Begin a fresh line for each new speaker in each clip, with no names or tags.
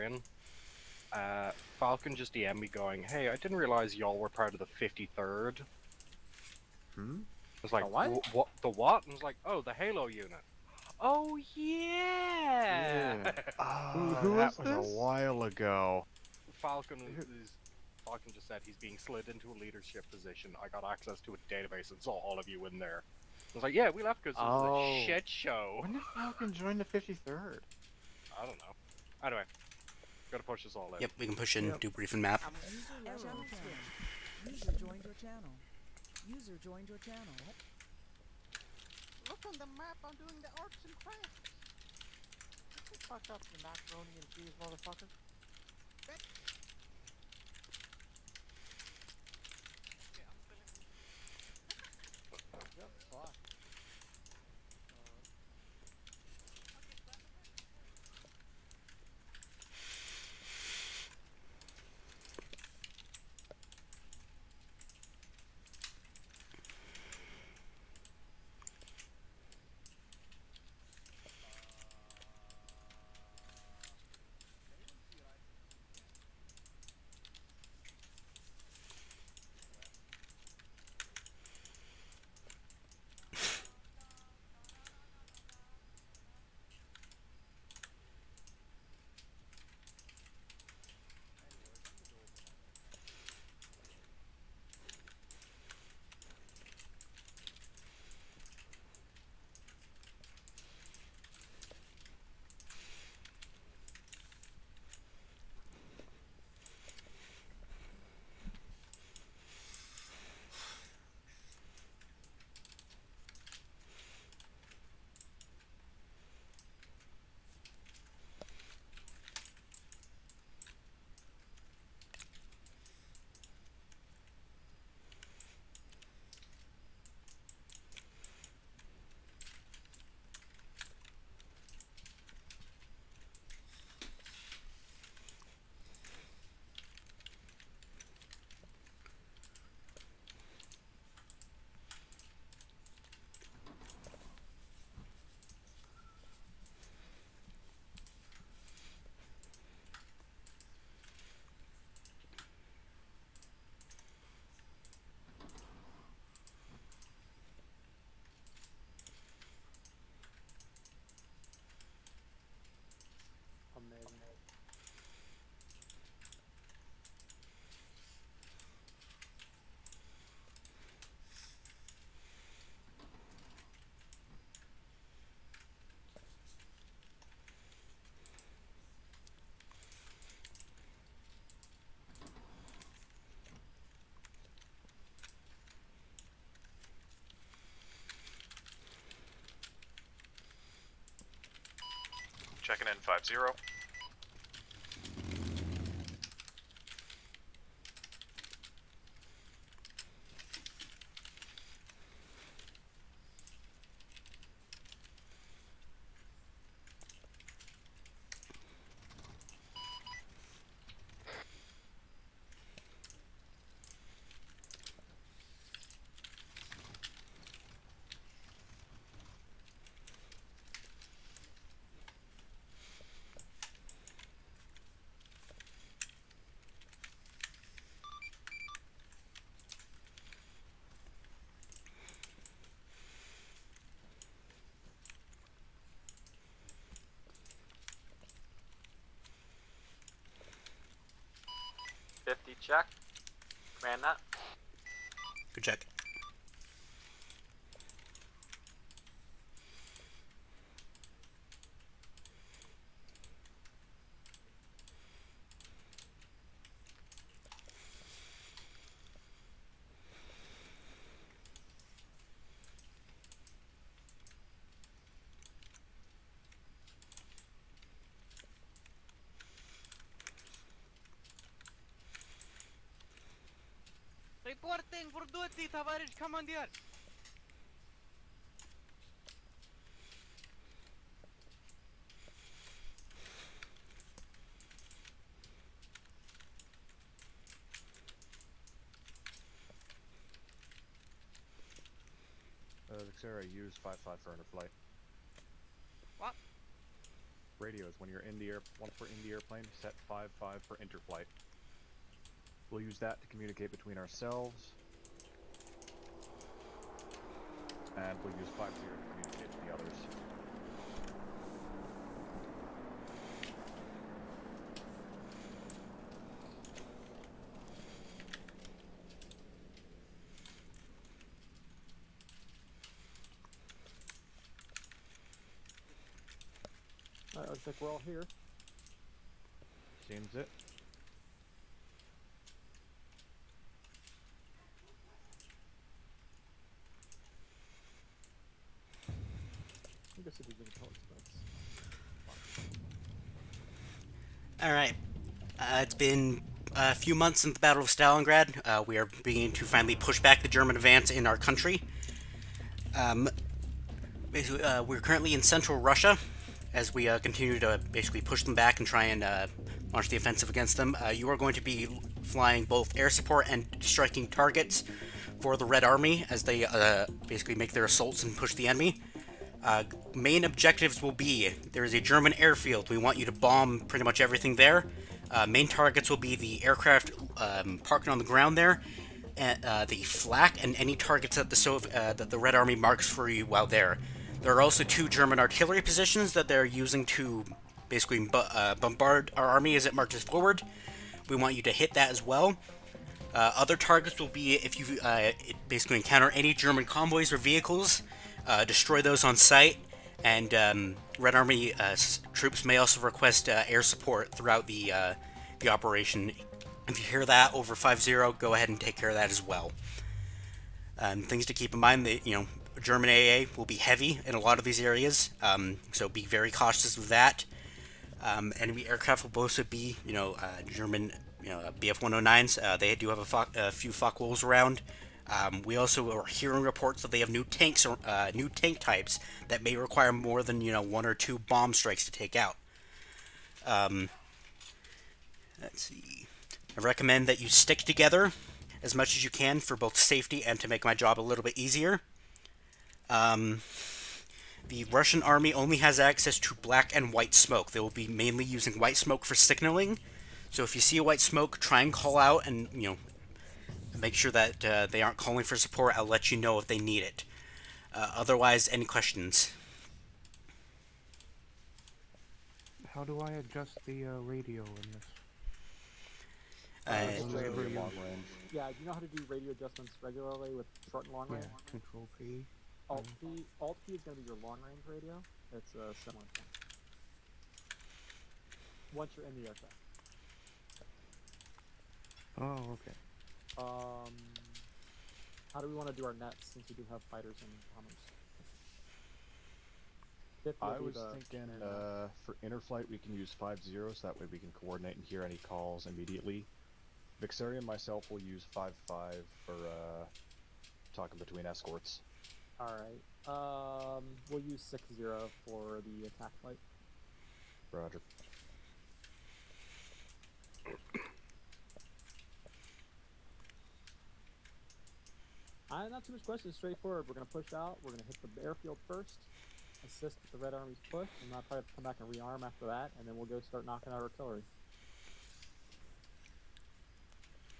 in. Falcon just DM'd me going, "Hey, I didn't realize y'all were part of the 53rd."
Hmm?
I was like,
what?
What? The what?" And I was like, "Oh, the Halo unit." Oh yeah.
Who
that
was
was a
this?
while ago.
Falcon just said he's being slid into a leadership position. I got access to a database and saw all of you in there. I was like, "Yeah, we left because it was a shit show."
When did Falcon join the 53rd?
I don't know. Anyway, gotta push this all in.
Yep, we can push in, do briefing map.
User left your channel. User joined your channel. User joined your channel.
Look on the map, I'm doing the arts and crafts.
Get the fuck up, you macaroni and cheese motherfucker.
Okay, I'm filling.
Yep, fuck. Amazing.
Checking in 5-0.
Check. Command that.
Good check.
Reporting for duty, товарищ командир.
The Xera used 5-5 for underflight.
What?
radios. When you're in the once we're in the airplane, set 5-5 for interflight. We'll use that to communicate between ourselves, and we'll use 5-0 to communicate with the others.
Alright, looks like we're all here.
Seems it.
I guess it is intelligence.
Alright. It's been a few months since the Battle of Stalingrad. We are beginning to finally push back the German advance in our country. Basically, we're currently in central Russia as we continue to basically push them back and try and launch the offensive against them. You are going to be flying both air support and striking targets for the Red Army as they basically make their assaults and push the enemy. Main objectives will be, there is a German airfield. We want you to bomb pretty much everything there. Main targets will be the aircraft parked on the ground there, and the flak, and any targets that the Red Army marks for you while there. There are also 2 German artillery positions that they're using to basically bombard our army as it marches forward. We want you to hit that as well. Other targets will be if you basically encounter any German convoys or vehicles, destroy those on sight, and Red Army troops may also request air support throughout the operation. If you hear that over 5-0, go ahead and take care of that as well. Things to keep in mind that, German AA will be heavy in a lot of these areas, so be very cautious of that. Enemy aircraft will also be, German, Bf-109s. They do have a few Focke-Wulfs around. We also are hearing reports that they have new tanks, new tank types that may require more than 1 or 2 bomb strikes to take out. Let's see. I recommend that you stick together as much as you can for both safety and to make my job a little bit easier. The Russian army only has access to black and white smoke. They will be mainly using white smoke for signaling. So if you see a white smoke, try and call out and, make sure that they aren't calling for support. I'll let you know if they need it. Otherwise, any questions?
How do I adjust the radio in this?
Long range.
Yeah, do you know how to do radio adjustments regularly with short and long range?
Control P.
Alt P is going to be your long range radio. It's a similar thing. Once you're in the aircraft.
Oh, okay.
How do we want to do our nets since we do have fighters and bombers? 50 will
I
be
was
the
thinking
command
for interflight we can use 5-0, so that way we can coordinate and hear any calls immediately. Vixaria and myself will use 5-5 for talking between escorts.
Alright. We'll use 6-0 for the attack flight.
Roger.
Not too much questions, straightforward. We're going to push out, we're going to hit the airfield first, assist with the Red Army's push, and not probably have to come back and rearm after that, and then we'll go start knocking out artillery.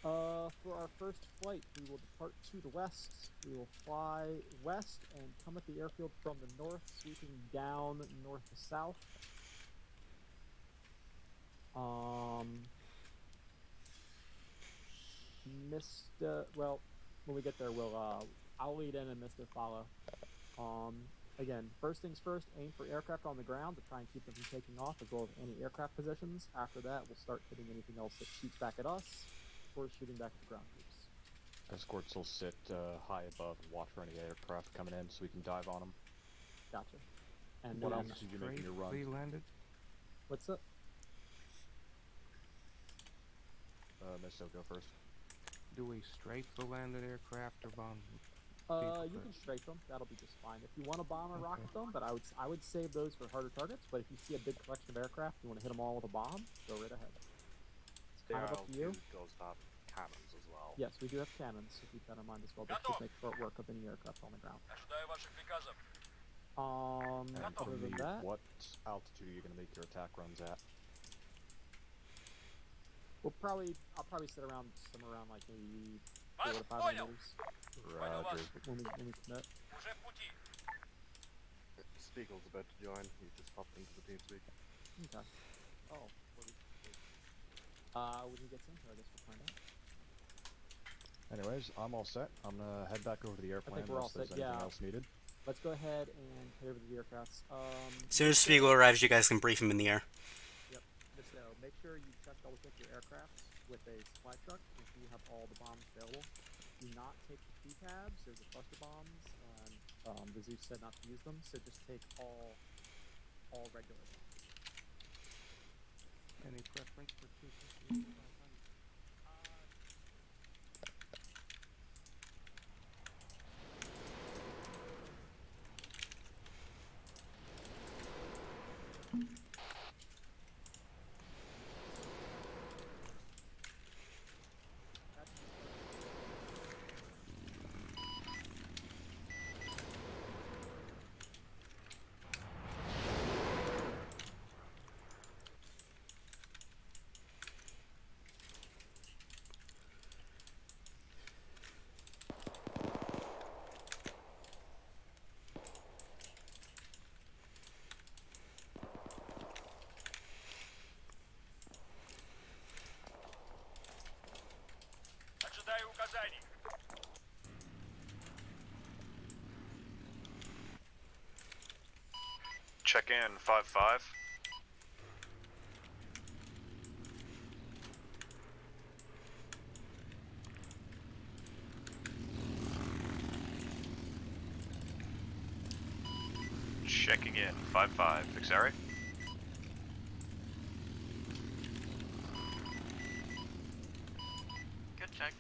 For our first flight, we will depart to the west. We will fly west and come at the airfield from the north, sweeping down north to south. Well, when we get there, I'll lead in and Mr. follow. Again, first things first, aim for aircraft on the ground to try and keep them from taking off, as well as any aircraft positions. After that, we'll start hitting anything else that shoots back at us, or shooting back at the ground troops.
Escorts will sit high above and watch for any aircraft coming in, so we can dive on them.
Gotcha. And
What
then,
else did you make in your run?
Landed?
what's up?
Misto, go first.
Do we strafe the landed aircraft or bomb?
You can strafe them. That'll be just fine. If you want to bomb or rocket them, but I would save those for harder targets. But if you see a big collection of aircraft, you want to hit them all with a bomb, go right ahead. It's kind of up to you.
Does have cannons as well.
Yes, we do have cannons, so keep that in mind as well. But should make short work of any aircraft on the ground. Other than that,
What altitude are you going to make your attack runs at?
I'll probably sit around somewhere around like maybe 4 to 500 meters
Roger.
when we commit.
Spiegel's about to join. He just popped into the TeamSpeak.
Okay. Oh, when he gets in here, I guess we'll find out.
Anyways, I'm all set. I'm gonna head back over to the airplane
we're all
unless there's
set,
anything
yeah.
else needed.
Let's go ahead and head over to the aircrafts.
As soon as Spiegel arrives, you guys can brief him in the air.
Yep. Just make sure you double check your aircrafts with a supply truck. Make sure you have all the bombs available. Do not take the P-tabs. There's the cluster bombs, and the Zeus said not to use them. So just take all regular bombs.
Any preference for 250 or 500?
Check in 5-5. Checking in 5-5. Vixari.
Good check.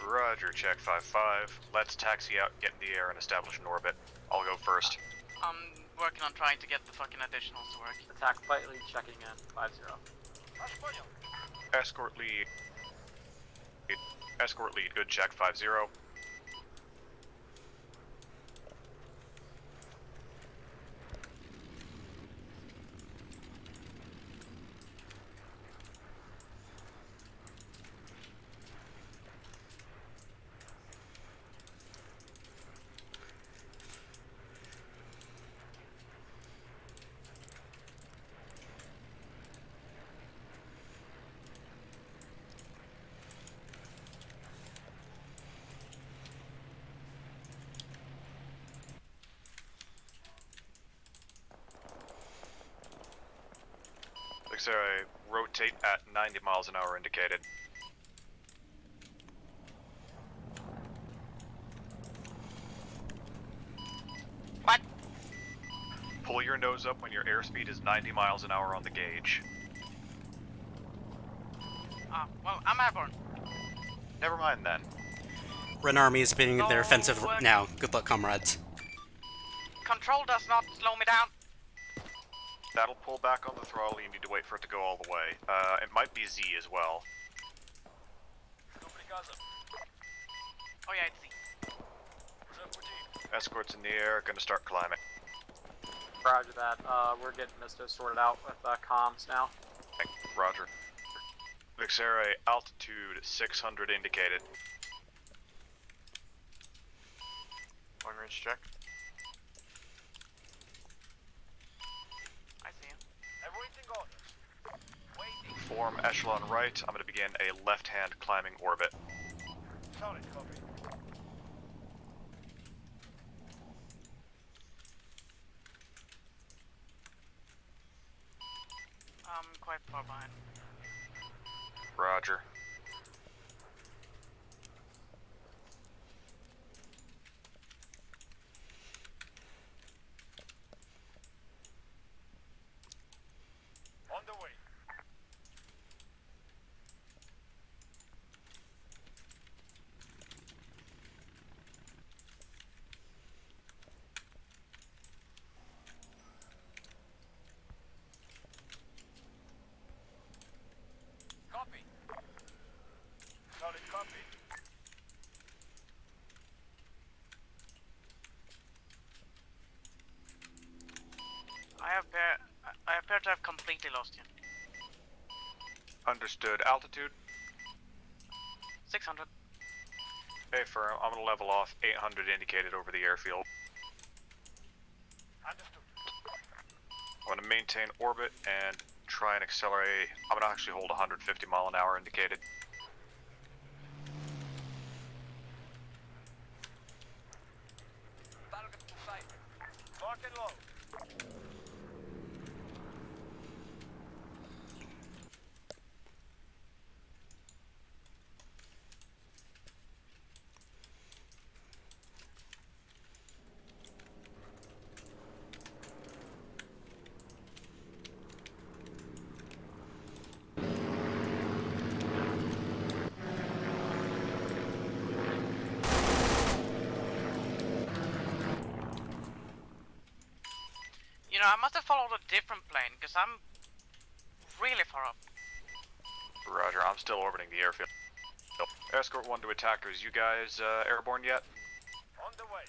Roger, check 5-5. Let's taxi out, get in the air, and establish an orbit. I'll go first.
I'm working on trying to get the fucking additionals to work.
Attack flight lead checking in. 5-0.
Escort lead. Escort lead, good check 5-0. Vixari, rotate at 90 miles an hour indicated.
What?
Pull your nose up when your airspeed is 90 miles an hour on the gauge.
Well, I'm airborne.
Never mind then.
Ren Army is beginning their
No,
offensive
what?
now. Good luck, comrades.
Control does not slow me down.
That'll pull back on the throttle, you need to wait for it to go all the way. It might be Z as well.
Oh yeah, it's Z.
Escorts in the air, gonna start climbing.
Roger that. We're getting Misto sorted out with comms now.
Roger. Vixari, altitude 600 indicated.
Long range check.
I see him.
Form echelon right, I'm gonna begin a left-hand climbing orbit.
I'm quite far behind.
Roger.
On the way. Copy. Solid copy.
completely lost you.
Understood. Altitude?
600.
Hey, firm. I'm gonna level off 800 indicated over the airfield.
Understood.
I'm gonna maintain orbit and try and accelerate. I'm gonna actually hold 150 mile an hour indicated.
Target in sight. Lock and load.
You know, I must have followed a different plane, because I'm really far up.
Roger, I'm still orbiting the airfield. Escort 1 to attackers. You guys airborne yet?
On the way.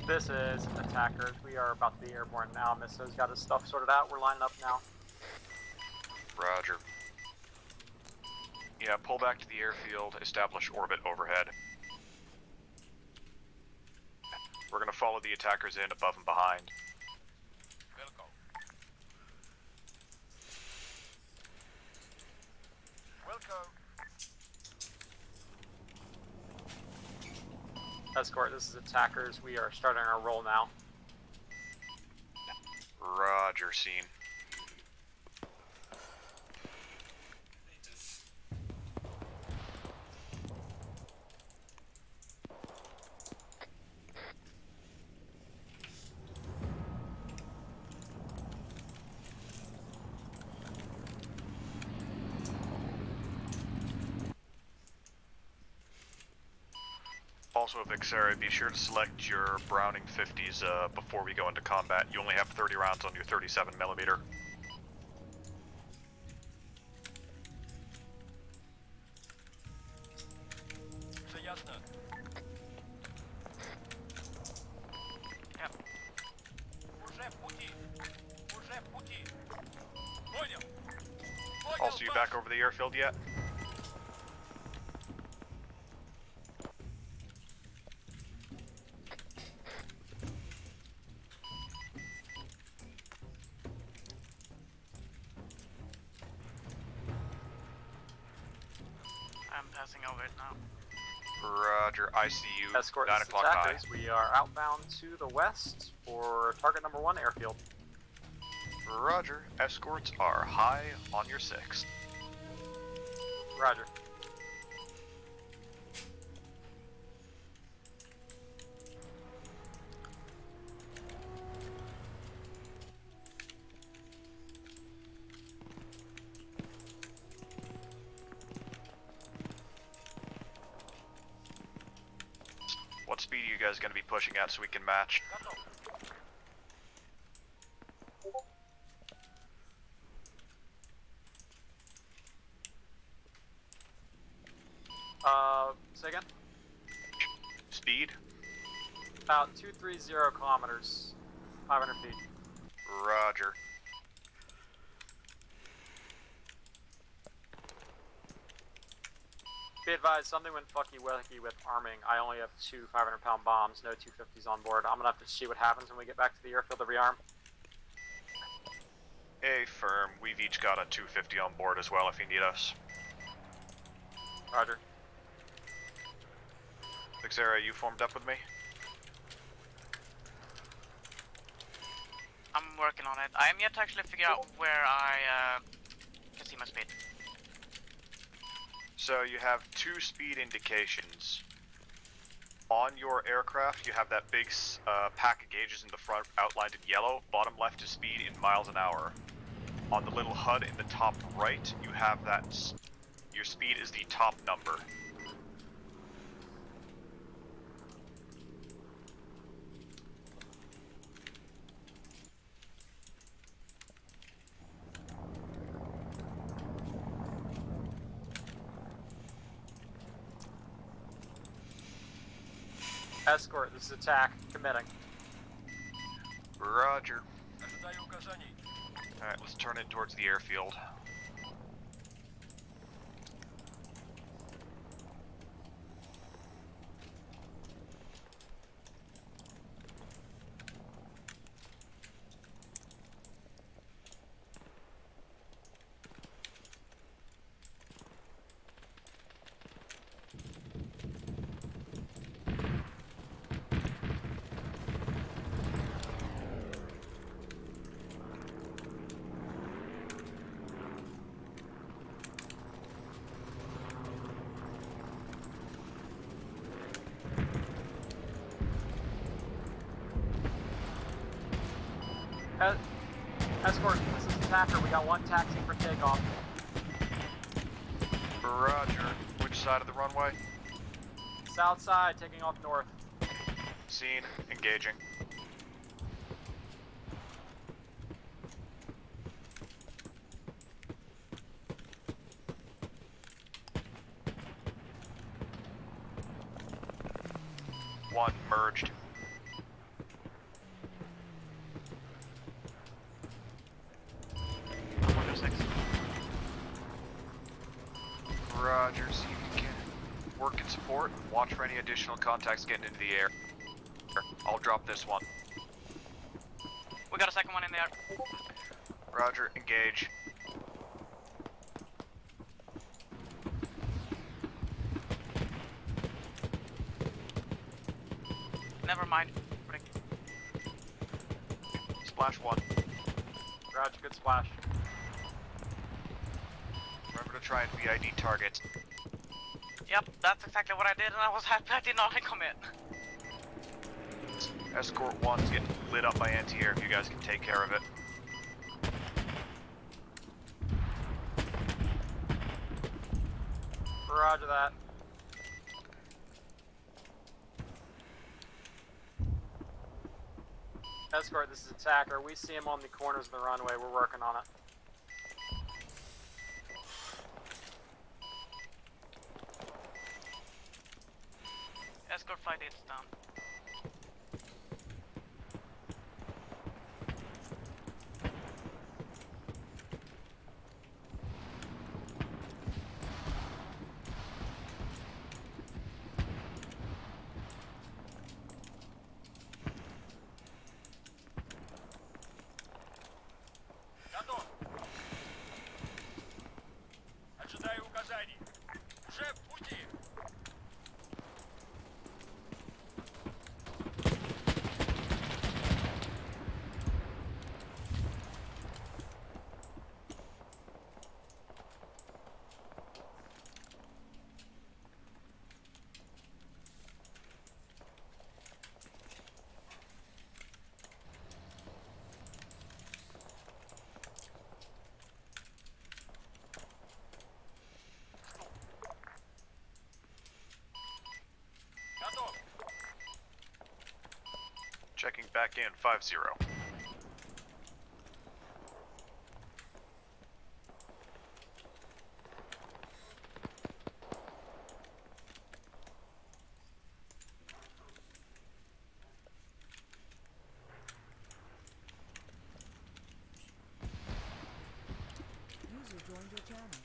This is attackers. We are about to be airborne now. Misto's got his stuff sorted out. We're lining up now.
Roger. Yeah, pull back to the airfield, establish orbit overhead. We're gonna follow the attackers in above and behind.
Wilco. Wilco.
Escort, this is attackers. We are starting our roll now.
Roger, scene. Also, Vixera, be sure to select your Browning 50s before we go into combat. You only have 30 rounds on your 37mm.
Все ясно.
Yep.
Уже в пути. Уже в пути. Понял.
Also, you back over the airfield yet?
I'm passing over it now.
Roger, I see you.
Escort,
9
this is
o'clock high.
attackers. We are outbound to the west for target number 1 airfield.
Roger, escorts are high on your 6.
Roger.
What speed are you guys going to be pushing at so we can match?
Say again?
Speed?
About 230 kilometers, 500 feet.
Roger.
Be advised, something went fucky wucky with arming. I only have 2 500-pound bombs, no 250s on board. I'm gonna have to see what happens when we get back to the airfield to rearm.
Hey, firm, we've each got a 250 on board as well if you need us.
Roger.
Vixera, you formed up with me?
I'm working on it. I am yet to actually figure out where I can see my speed.
So you have 2 speed indications. On your aircraft, you have that big pack of gauges in the front outlined in yellow. Bottom left is speed in miles an hour. On the little HUD in the top right, you have that. Your speed is the top number.
Escort, this is attack, committing.
Roger.
Ожидаю указаний.
Alright, let's turn it towards the airfield.
Escort, this is Attacker. We got one taxi for takeoff.
Roger. Which side of the runway?
South side, taking off north.
Seen. Engaging. One merged. Roger, see if you can work and support. Watch for any additional contacts getting into the air. I'll drop this one.
We got a second one in there.
Roger, engage.
Never mind.
Splash one.
Roger, good splash.
Remember to try and VID targets.
Yep, that's exactly what I did, and I was happy I did not commit.
Escort 1's getting lit up by anti-air if you guys can take care of it.
Roger that. Escort, this is Attacker. We see him on the corners of the runway. We're working on it.
Escort flight 8 is down.
Готов. Ожидаю указаний. Уже в пути. Готов.
Checking back in, 5-0.
User joined your channel.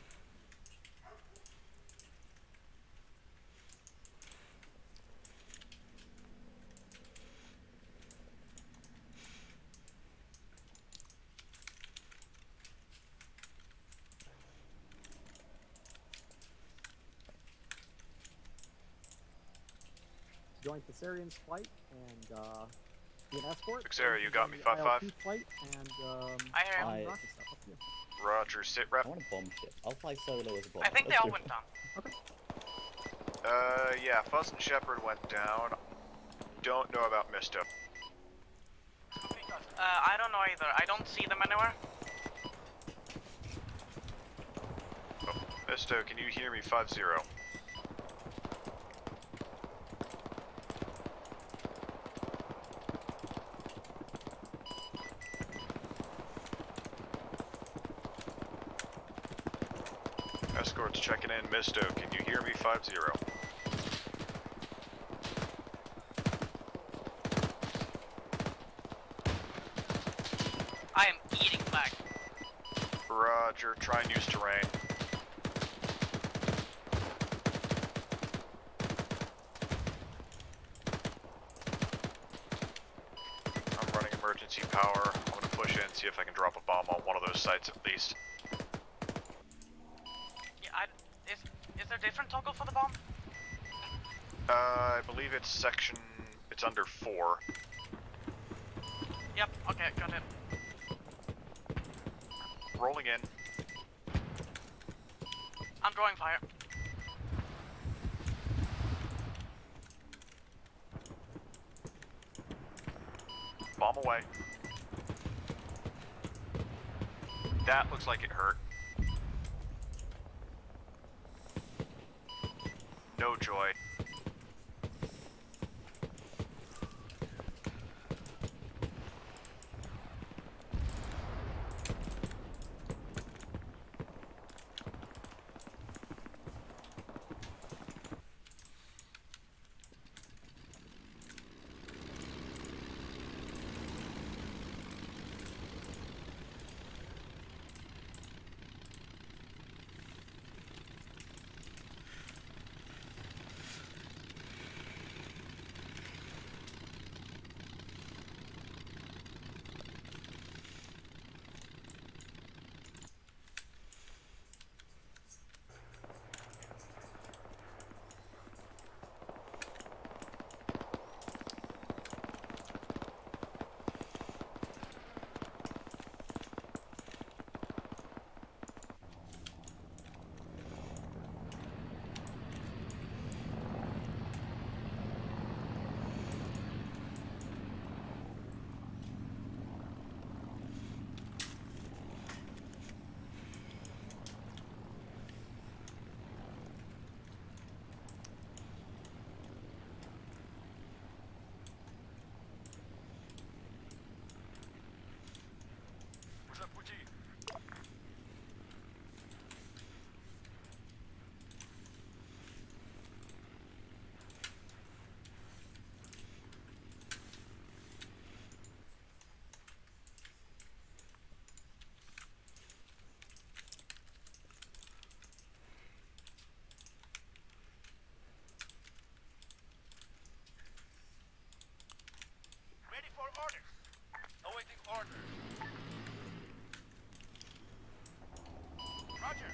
Join Thessarian's flight and be an escort.
Vixera, you got me,
Join the
5-5.
IL-2 flight and
I hear him.
on
I-
rocket stuff up here.
Roger, sit rep.
I want a bomb ship. I'll fly solo as a bomb.
I think they
Let's
all
do
went
it.
down.
Yeah, Fuzz and Shepard went down. Don't know about Misto.
I don't know either. I don't see them anywhere.
Oh, Misto, can you hear me? 5-0. Escort's checking in. Misto, can you hear me? 5-0.
I am eating flag.
Roger, try and use terrain. I'm running emergency power. I'm gonna push in, see if I can drop a bomb on one of those sites at least.
Yeah, is there a different toggle for the bomb?
I believe it's it's under 4.
Yep, okay, got it.
Rolling in.
I'm drawing fire.
Bomb away. That looks like it hurt. No joy.
Ready for orders. Awaiting orders. Roger.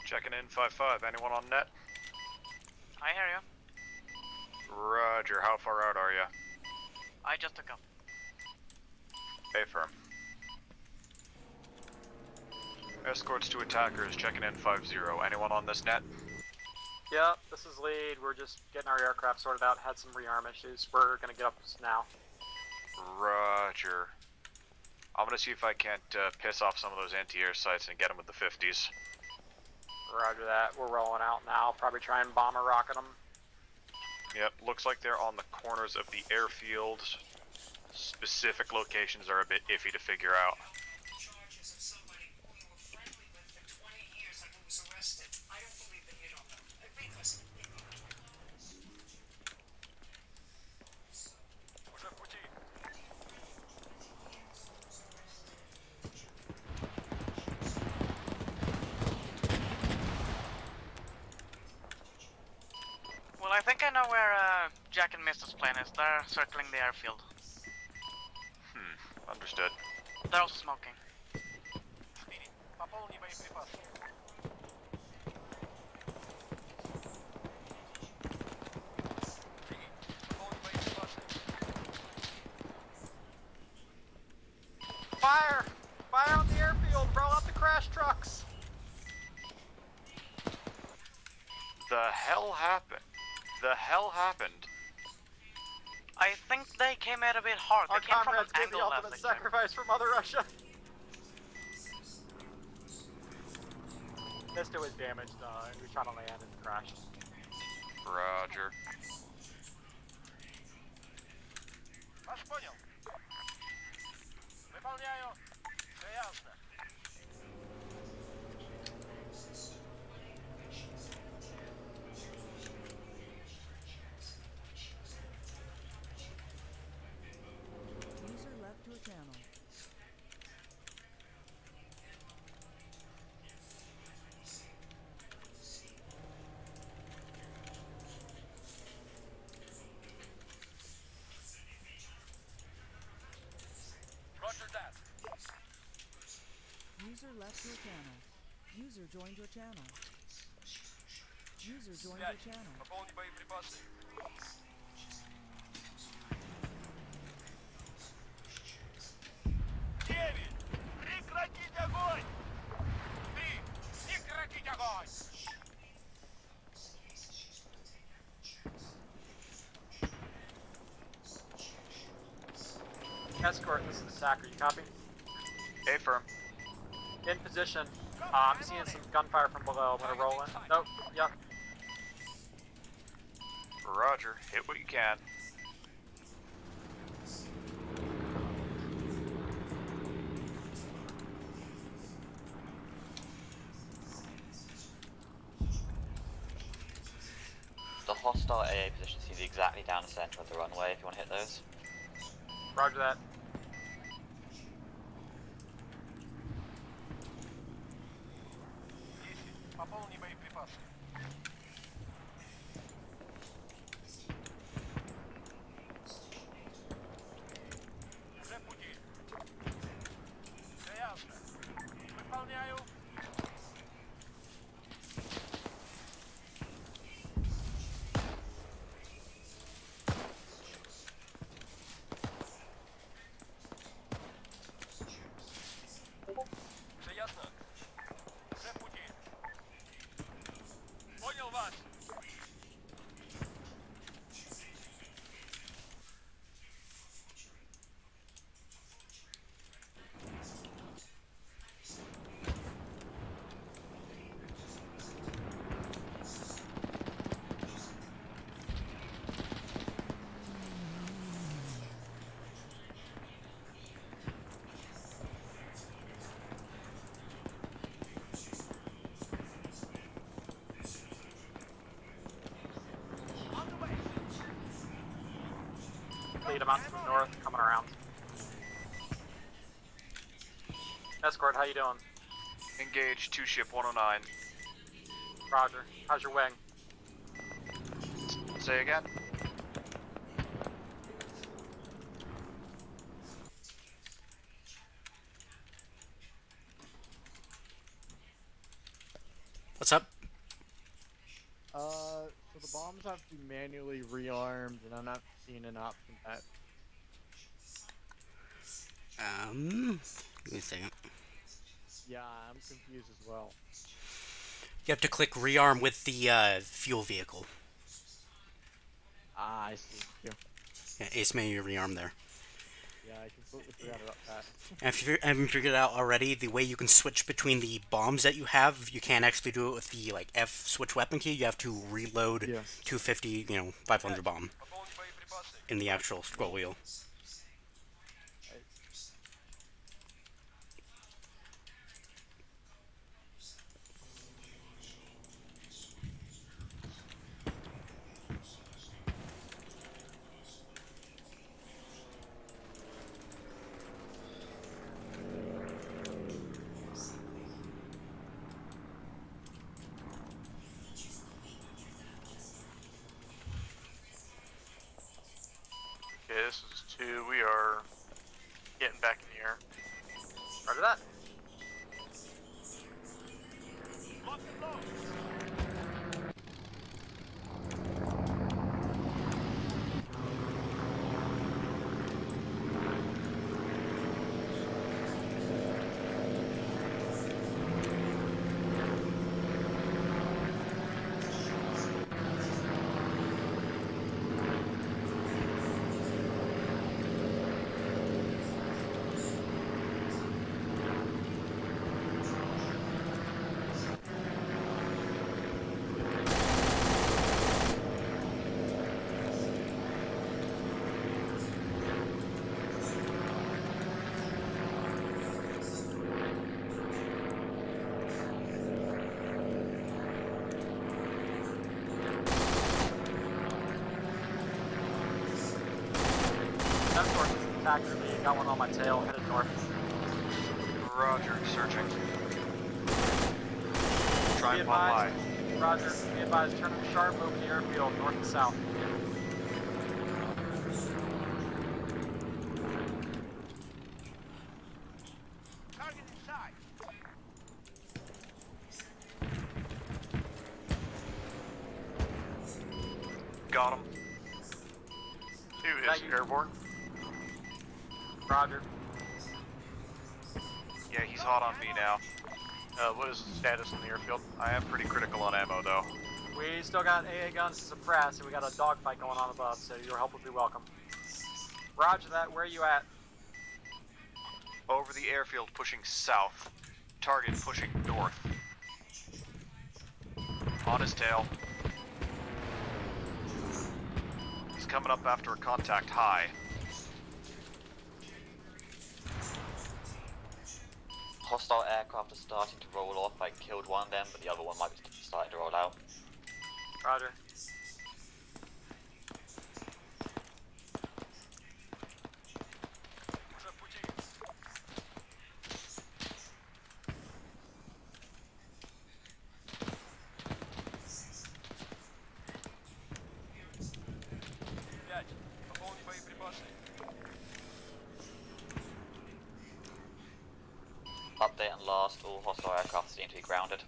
Checking in 5-5. Anyone on net?
I hear you.
Roger. How far out are you?
I just took up.
A firm. Escorts to attackers. Checking in 5-0. Anyone on this net?
Yep, this is lead. We're just getting our aircraft sorted out. Had some rearm issues. We're gonna get up now.
Roger. I'm gonna see if I can't piss off some of those anti-air sites and get them with the 50s.
Roger that. We're rolling out now. Probably try and bomb or rocket them.
Yep, looks like they're on the corners of the airfield. Specific locations are a bit iffy to figure out.
Well, I think I know where Jack and Mister's plane is. They're circling the airfield.
Understood.
They're also smoking.
Пополни боеприпасы.
Fire! Fire on the airfield! Roll out the crash trucks!
The hell happened? The hell happened?
I think they came out a bit hard.
Our
They came from an
comrades gave the
angle last
ultimate
I checked.
sacrifice for Mother Russia. Mister was damaged, and we tried to land and crashed.
Roger.
Вас понял.
User left your channel. User joined your channel. User joined your channel.
Пополни боеприпасы. 9! Прекратить огонь! Ты! Прекратить огонь!
Escort, this is attacker. You copy?
Affirm.
In position. I'm seeing some gunfire from below. I'm gonna roll in. Nope. Yep.
Roger. Hit what you can.
The hostile AA position seems exactly down the center of the runway if you want to hit those.
Roger that.
Пополни боеприпасы. Уже в пути. Все ясно. Выполняю. Все ясно. Уже в пути. Понял вас.
Lead them out to the north, coming around. Escort, how you doing?
Engage 2 ship 109.
Roger. How's your wing?
Say again?
What's up?
So the bombs have to be manually rearmed, and I'm not seeing an option that.
Give me a second.
Yeah, I'm confused as well.
You have to click rearm with the fuel vehicle.
Ah, I see. Yeah,
Yeah, ace menu rearm there.
yeah, I completely forgot about that.
And if you haven't figured it out already, the way you can switch between the bombs that you have, you can't actually do it with the like F switch weapon key. You have to reload
Yes.
250, 500 bomb in the actual scroll wheel.
Okay, this is 2. We are getting back in the air.
Roger that.
Lock and load.
Escort, this is attacker lead. Got one on my tail, headed north.
Roger. Searching. Try
Be
and pop high.
advised. Roger. Be advised. Turn him sharp over the airfield, north and south.
Target in sight.
Got him. He is
Thank you.
airborne.
Roger.
Yeah, he's hot on me now. What is the status in the airfield? I am pretty critical on ammo, though.
We still got AA guns to suppress, and we got a dogfight going on above, so your help would be welcome. Roger that. Where are you at?
Over the airfield, pushing south. Target pushing north. On his tail. He's coming up after a contact high.
Hostile aircraft are starting to roll off. I killed one of them, but the other one might be starting to roll out.
Roger.
Update and last, all hostile aircraft seem to be grounded.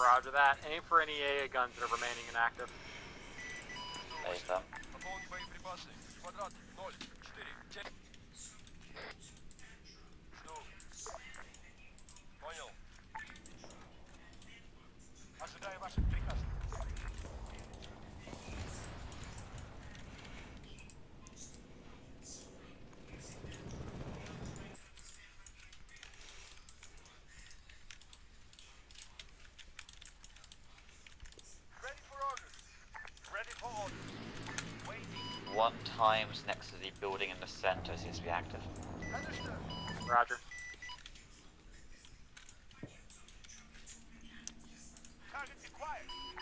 Roger that. Aim for any AA guns that are remaining inactive.
There's them. One times next to the building in the center seems to be active.
Roger.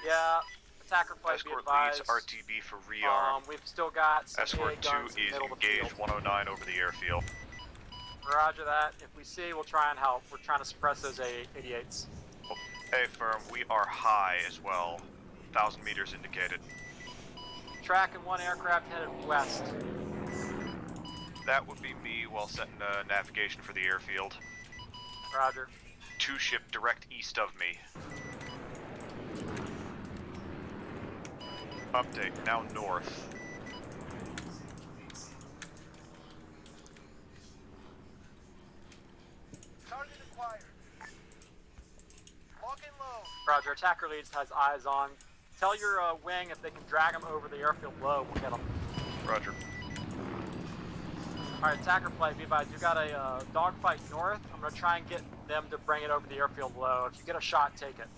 Yeah, attacker flight be
Escort
advised.
leads RTB for rearm.
We've still got some AA
Escort 2
guns in the
is
middle of the
engaged
field.
109 over the airfield.
Roger that. If we see, we'll try and help. We're trying to suppress those AA-88s.
Hey, firm, we are high as well. 1,000 meters indicated.
Tracking one aircraft headed west.
That would be me while setting navigation for the airfield.
Roger.
2 ship direct east of me. Update, now north.
Target acquired. Lock and load.
Roger. Attacker leads has eyes on. Tell your wing if they can drag them over the airfield low, we'll get them.
Roger.
Alright, attacker flight, be advised, you got a dogfight north. I'm going to try and get them to bring it over the airfield low. If you get a shot, take it.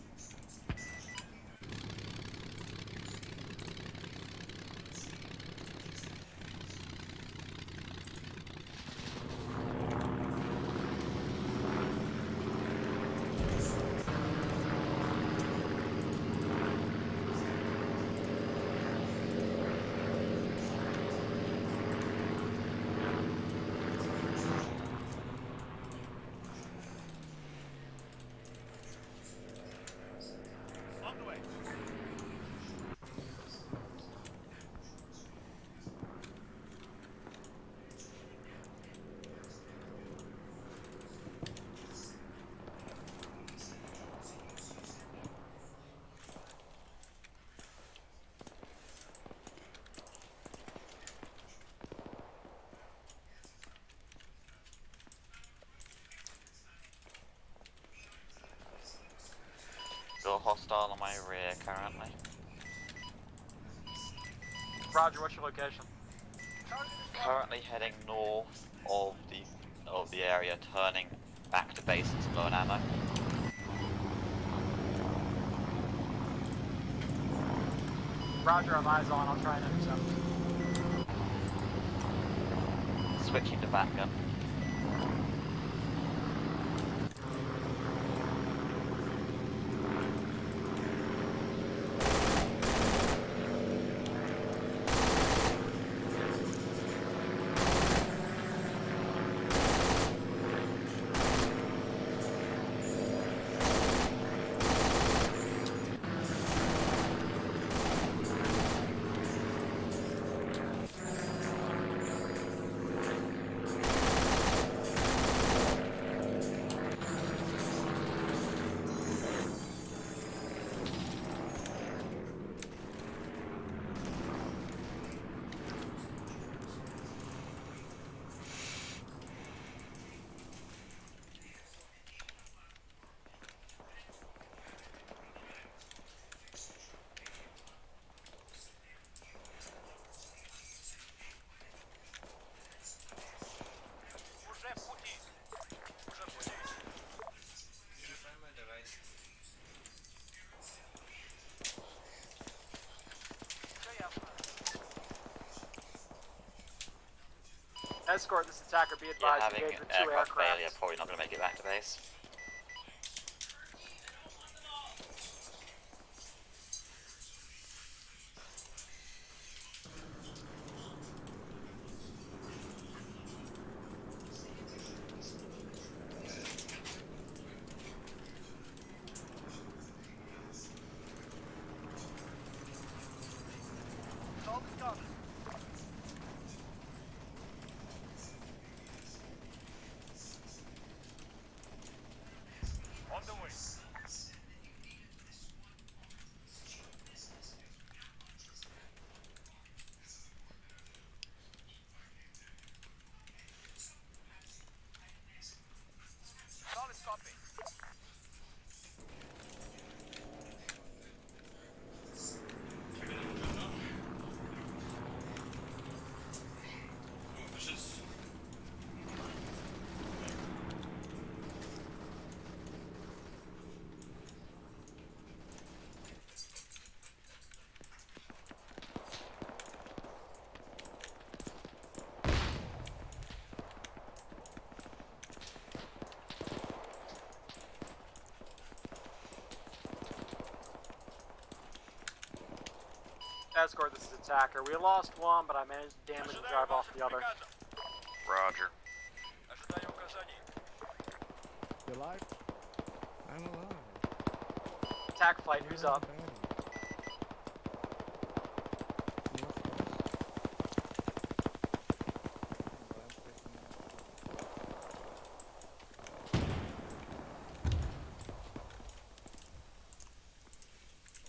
Got a hostile on my rear currently.
Roger, what's your location?
Currently heading north of the area, turning back to base and low on ammo.
Roger, I'm eyes on. I'll try and intercept.
Switching to back gun.
Escort this attacker, be
Yeah,
advised,
having
engage with 2
aircraft
aircraft.
failure, probably not going to make it back to base.
On the way. Solid copy.
Escort this attacker. We lost one, but I managed to damage and drive off the other.
Roger.
Ожидаю указаний.
You alive?
I'm alive.
Attack flight, who's up?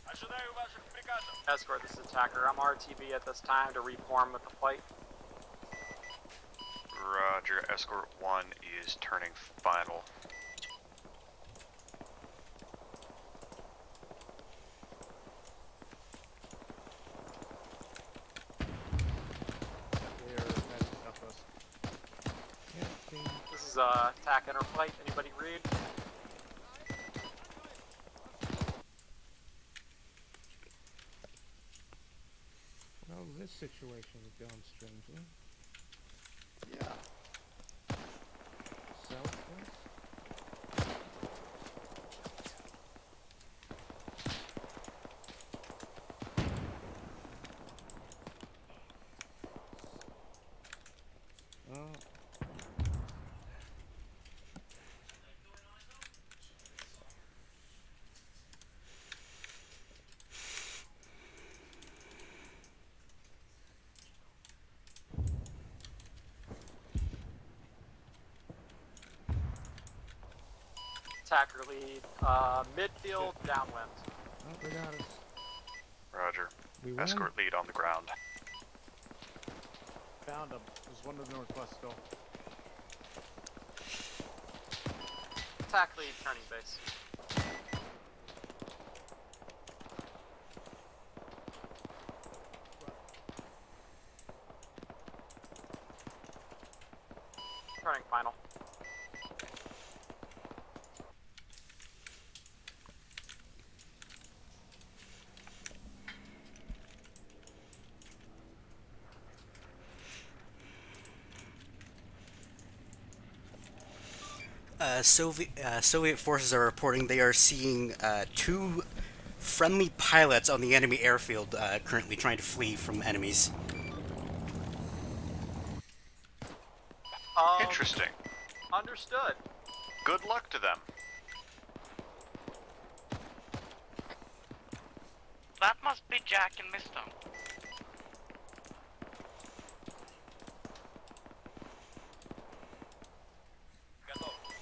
Ожидаю ваших приказов.
Escort this attacker. I'm RTB at this time to reform with the flight.
Roger. Escort 1 is turning final.
They are heading southwest.
This is attack enter flight. Anybody read?
Well, this situation is going strangely.
Yeah.
Southwest?
Attacker lead. Midfield, downwind.
Oh, they got us.
Roger.
We won.
Escort lead on the ground.
Found him. There's one to the northwest still.
Attack lead, turning base. Turning final.
Soviet forces are reporting they are seeing 2 friendly pilots on the enemy airfield currently trying to flee from enemies.
Interesting.
Understood.
Good luck to them.
That must be Jack and Mister.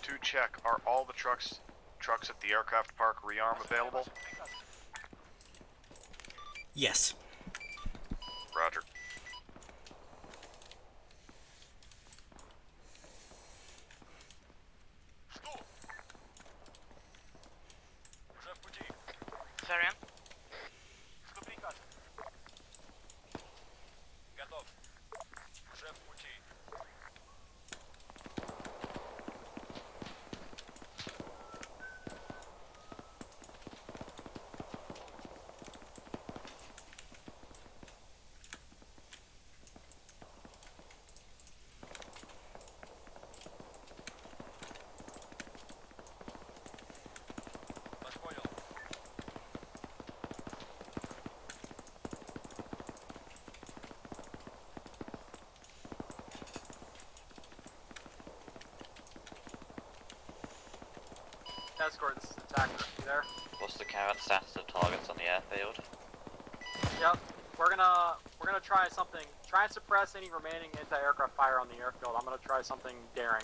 To check, are all the trucks at the aircraft park rearm available?
Yes.
Roger.
Уже в пути.
Sarian?
Что прикажет? Готов. Уже в пути.
Escort, this is Attacker. You there?
What's the current status of targets on the airfield?
Yep. We're gonna try something. Try and suppress any remaining anti-aircraft fire on the airfield. I'm gonna try something daring.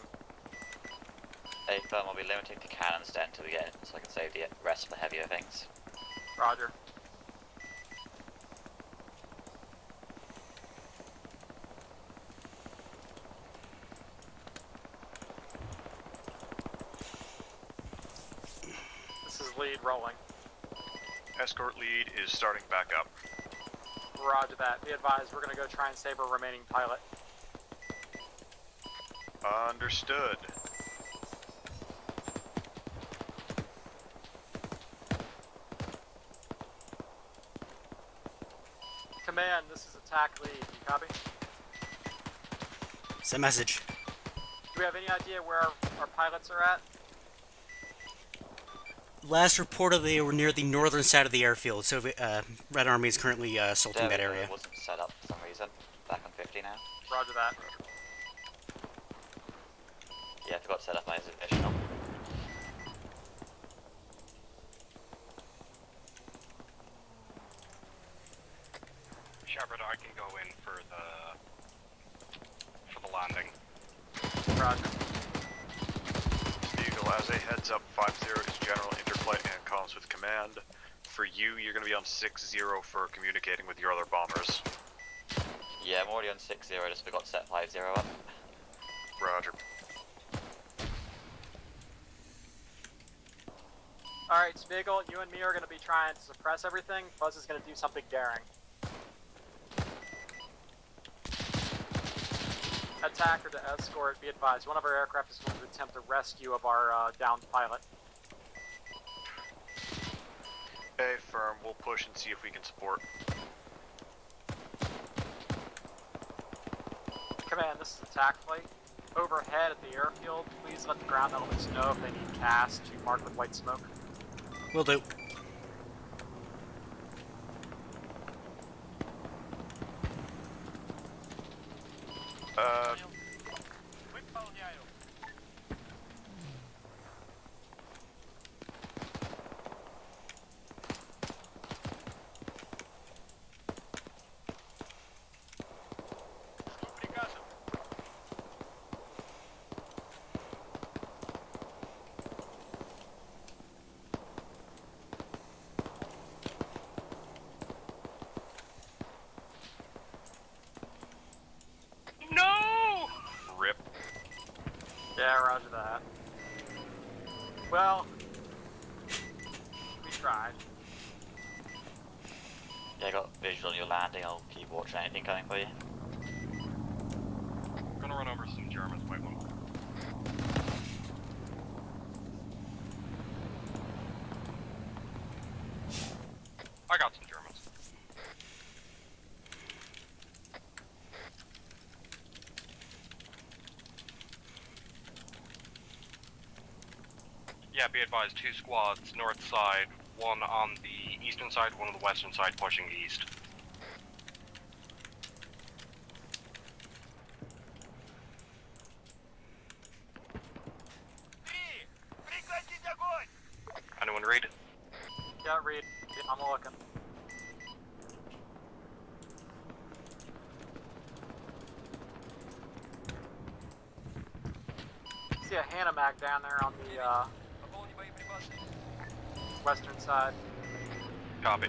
A firm will be limiting the cannons then until we get in, so I can save the rest for heavier things.
Roger. This is lead rolling.
Escort lead is starting back up.
Roger that. Be advised, we're gonna go try and save our remaining pilot.
Understood.
Command, this is attack lead. You copy?
Send message.
Do we have any idea where our pilots are at?
Last reported they were near the northern side of the airfield, so Red Army is currently assaulting that area.
Wasn't set up for some reason. Back on 50 now.
Roger that.
Yeah, I forgot to set up my additional.
Shepard, I can go in for the landing.
Roger.
Eagle, as a heads up, 5-0 is general interflight and comms with command. For you, you're going to be on 6-0 for communicating with your other bombers.
Yeah, I'm already on 6-0, I just forgot to set 5-0 up.
Roger.
Alright, Spiegel, you and me are going to be trying to suppress everything. Buzz is going to do something daring. Attacker to escort, be advised. One of our aircraft is going to attempt the rescue of our downed pilot.
A firm, we'll push and see if we can support.
Command, this is attack flight. Overhead at the airfield, please let the ground elements know if they need cast to mark with white smoke.
Will do.
No!
Rip.
Yeah, roger that. Well, we tried.
Yeah, I got visual on your landing, I'll keep watching anything coming for you.
Gonna run over some Germans, wait one. I got some Germans. Yeah, be advised, 2 squads, north side, one on the eastern side, one on the western side, pushing east. Anyone read?
Yeah, read. I'm looking. See a Hanamag down there on the western side.
Copy.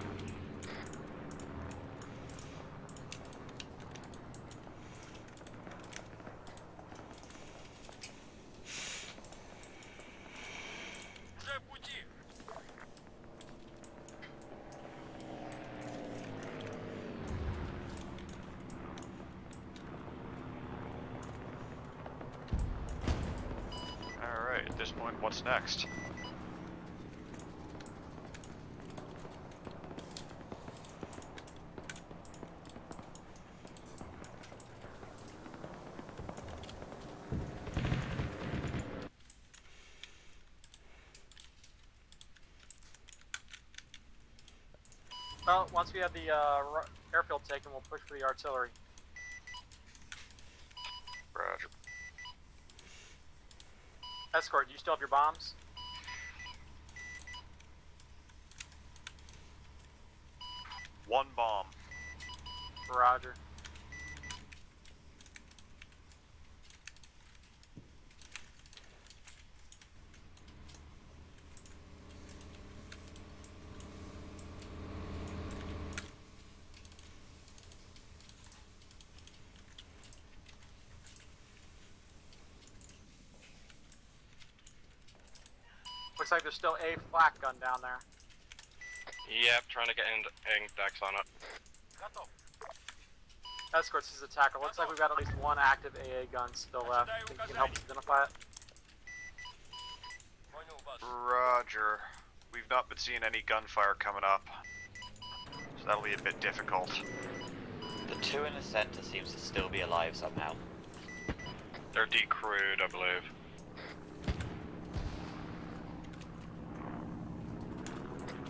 Alright, at this point, what's next?
Well, once we have the airfield taken, we'll push for the artillery.
Roger.
Escort, do you still have your bombs?
1 bomb.
Roger. Looks like there's still a flak gun down there.
Yep, trying to get index on it.
Escorts, this is attacker. Looks like we've got at least one active AA gun still left. Think you can help us identify it?
Roger. We've not been seeing any gunfire coming up, so that'll be a bit difficult.
The 2 in the center seems to still be alive somehow.
They're decrewed, I believe.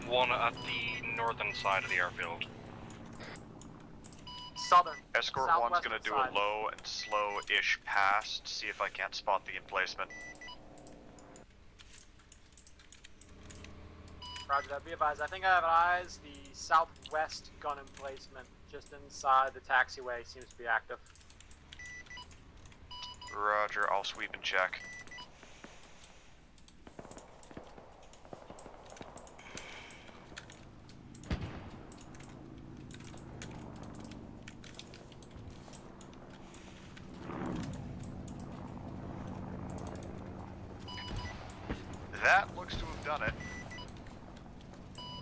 One at the northern side of the airfield.
Southern.
Escort 1's gonna do a low and slow-ish pass to see if I can't spot the emplacement.
Roger that. Be advised, I think I have eyes. The southwest gun emplacement just inside the taxiway seems to be active.
Roger, I'll sweep and check. That looks to have done it.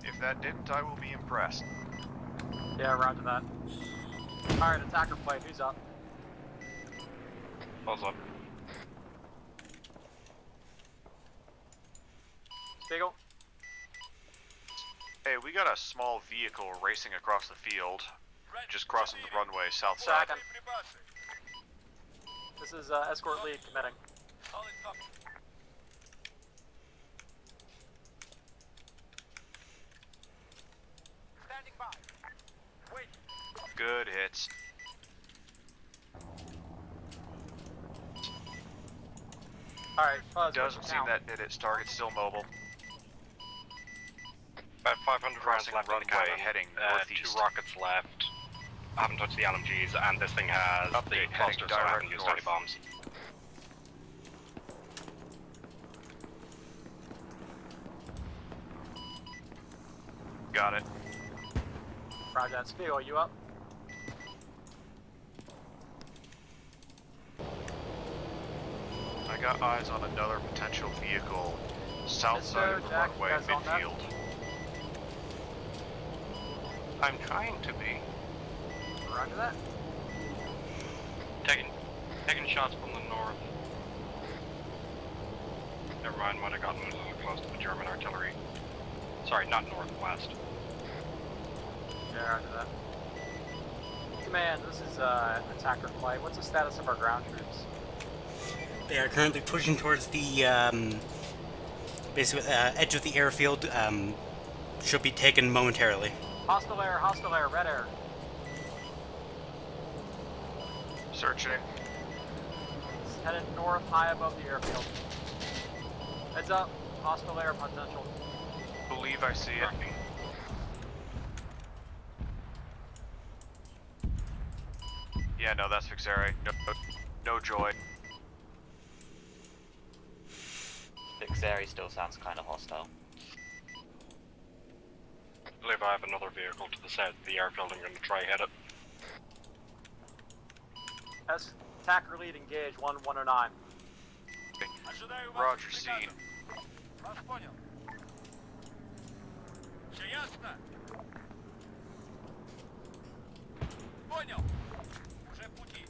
If that didn't, I will be impressed.
Yeah, roger that. Alright, attacker plate, who's up?
What's up?
Spiegel?
Hey, we got a small vehicle racing across the field, just crossing the runway south side.
Second. This is escort lead committing.
Standing by. Wait.
Good hits.
Alright,
Doesn't seem that did its target's still mobile.
About 500 rounds
Crossing
left
runway,
in the cannon.
heading northeast.
2 rockets left. I haven't touched the LMGs, and this thing has
Update,
the
heading
cluster, so I haven't
direct
used
north.
any bombs.
Got it.
Roger that. Spiegel, you up?
I got eyes on another potential vehicle south
Yes,
side
sir,
of the
Jack,
runway
you guys on that?
midfield.
I'm trying to be.
Roger that.
Taking shots from the north. Never mind, might have gotten a little close to the German artillery. Sorry, not northwest.
Yeah, roger that. Command, this is attacker flight. What's the status of our ground troops?
They are currently pushing towards the basically edge of the airfield. Should be taken momentarily.
Hostile air, red air.
Searching.
It's headed north, high above the airfield. Heads up, hostile air potential.
Believe I see it. Yeah, no, that's Vixeri. No joy.
Vixeri still sounds kind of hostile.
I believe I have another vehicle to the south of the airfield. I'm going to try hit it.
Attacker lead engage 1109.
Roger, seen.
Вас понял. Все ясно? Понял. Уже в пути.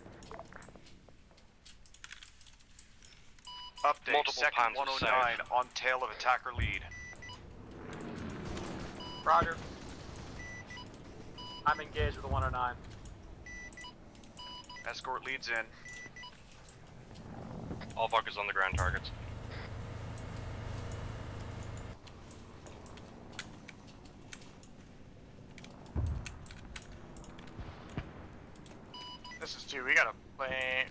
Update,
Multiple
second
times of
109 on tail of attacker lead.
Roger. I'm engaged with the 109.
Escort leads in.
All buckets on the ground targets.
This is 2. We got a plane,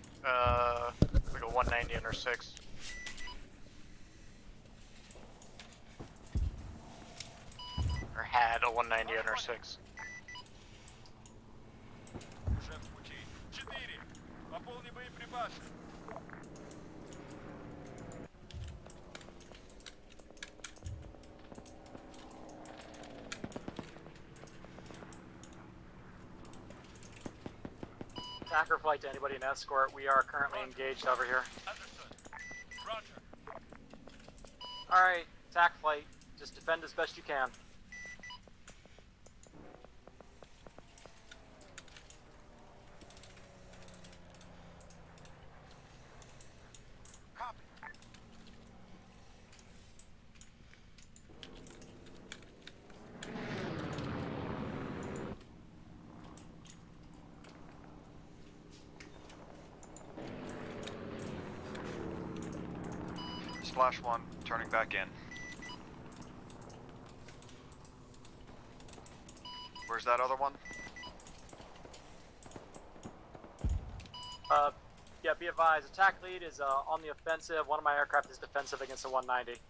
like a 190 under 6. Or had a 190 under 6.
Боеприпасы.
Attacker flight to anybody in escort. We are currently engaged over here.
Understood. Roger.
Alright, attack flight. Just defend as best you can.
Copy.
Splash 1, turning back in. Where's that other one?
Yeah, be advised. Attack lead is on the offensive. One of my aircraft is defensive against a 190.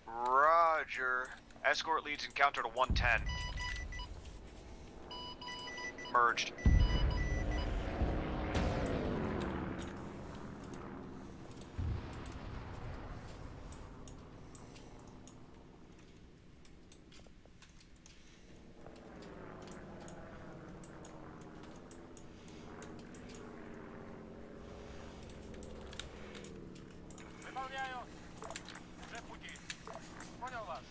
Roger. Escort leads encountered a 110. Merged.
Выполняю. Уже в пути. Понял вас.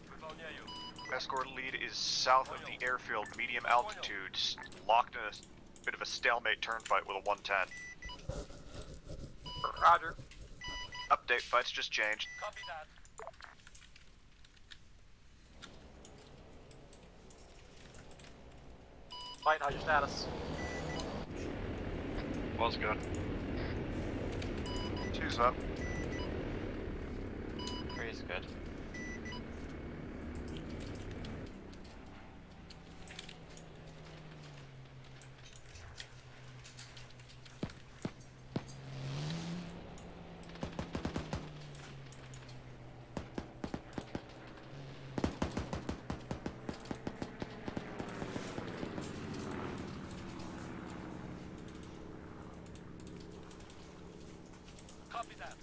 Выполняю.
Escort lead is south of the airfield, medium altitude, locked in a bit of a stalemate turn fight with a 110.
Roger.
Update, fights just changed.
Copy that.
Flight, how's your status?
Was good. 2's up.
3's good.
Copy that.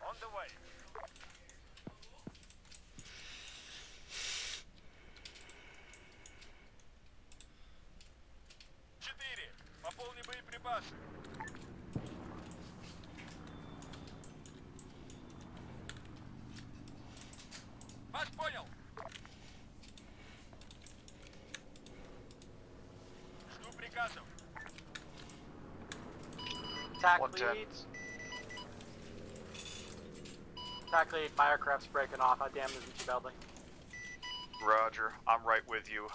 On the way. Четыре. Пополни боеприпасы. Вас понял. Жду приказов.
Attack
110.
lead. Attack lead, my aircraft's breaking off. I damaged them too badly.
Roger, I'm right with you.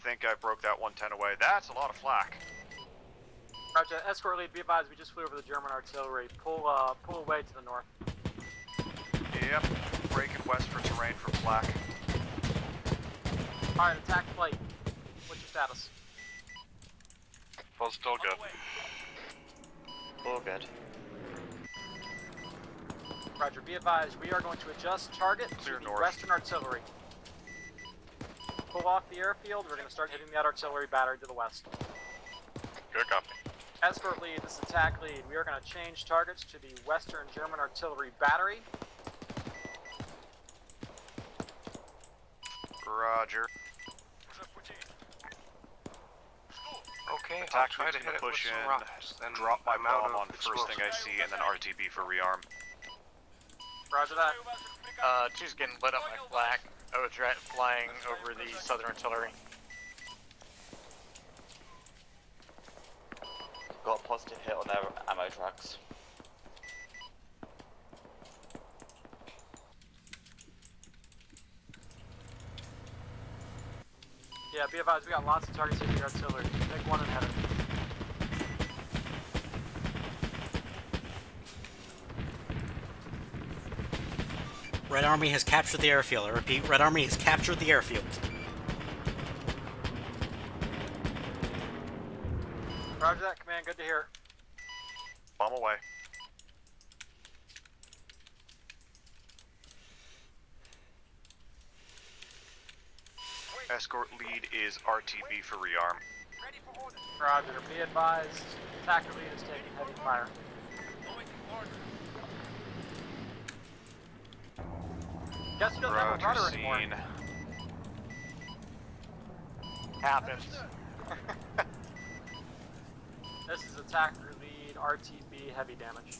Think I broke that 110 away. That's a lot of flak.
Roger, escort lead, be advised, we just flew over the German artillery. Pull away to the north.
Yep, breaking west for terrain for flak.
Alright, attack flight. What's your status?
Well, still good.
All good.
Roger, be advised, we are going to adjust target
Clear
to the
north.
western artillery. Pull off the airfield, we're going to start hitting that artillery battery to the west.
Good copy.
Escort lead, this is attack lead. We are going to change targets to the western German artillery battery.
Roger.
Уже в пути.
Okay,
Attack
I'll try to
lead's
hit
gonna
it with
push
some
in,
rockets, then
drop my
I'm out
bomb
of
on first thing I
explosives.
see, and then RTB for rearm.
Roger that.
2's getting lit up by flak. Odret flying over the southern artillery.
Got a positive hit on their ammo trucks.
Yeah, be advised, we got lots of targets hitting the artillery. Take one and head it.
Red Army has captured the airfield. I repeat, Red Army has captured the airfield.
On my way. Escort lead is RTB for rearm.
Roger, be advised, attacker lead is taking heavy fire. Guess who doesn't have a rudder anymore?
Happens.
This is attacker lead, RTB, heavy damage.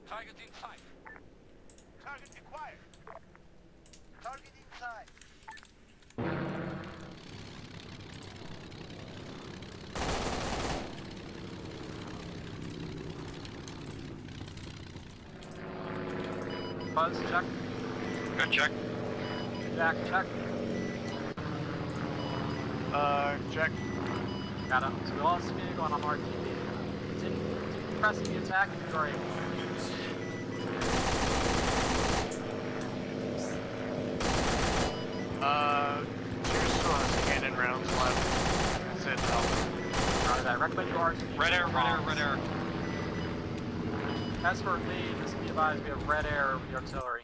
Target in sight. Target acquired. Target inside.
Buzz, check.
Good check.
Jack, check.
Check.
Got it. So we lost speed going on RTB. Continue pressing the attack if you are able.
Zeus still has cannon rounds left. That's it, no.
Roger that. Recommend you RTB.
Red air, red air, red air.
Escort lead, just be advised we have red air over the artillery.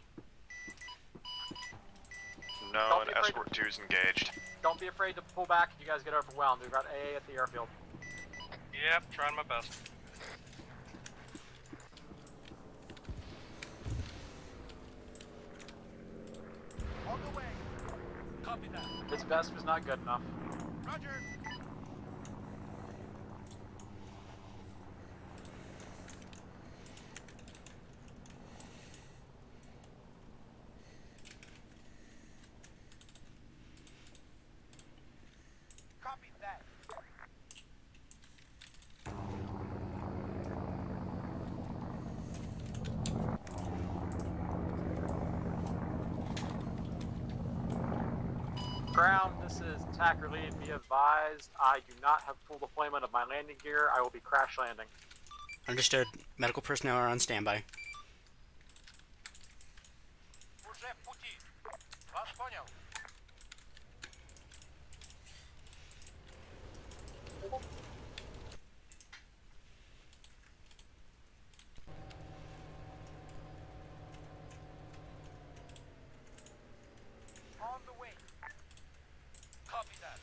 No, and escort 2 is engaged.
Don't be afraid to pull back if you guys get overwhelmed. We've got AA at the airfield.
Yep, trying my best.
On the way. Copy that.
His best was not good enough.
Roger. Copy that.
Ground, this is attacker lead. Be advised, I do not have full deployment of my landing gear. I will be crash landing.
Understood. Medical personnel are on standby.
Уже в пути. Вас понял. On the way. Copy that.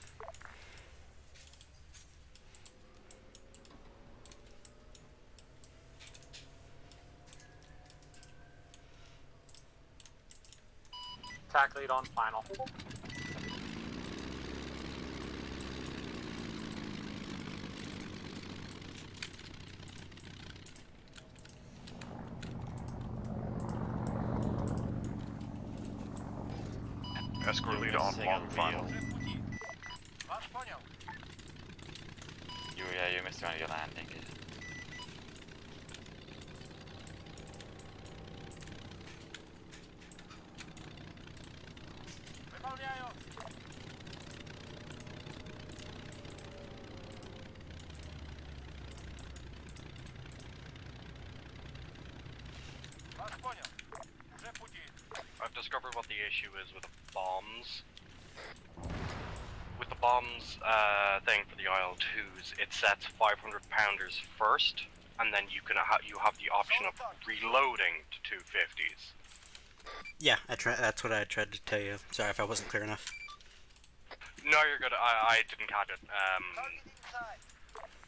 Attack lead on final.
Escort lead on long final.
Вас понял.
You missed around your landing.
Выполняю. Вас понял. Уже в пути.
I've discovered what the issue is with the bombs. With the bombs thing for the IL-2's, it sets 500 pounders first, and then you have the option of reloading to 250s.
Yeah, that's what I tried to tell you. Sorry if I wasn't clear enough.
No, you're good. I didn't catch it.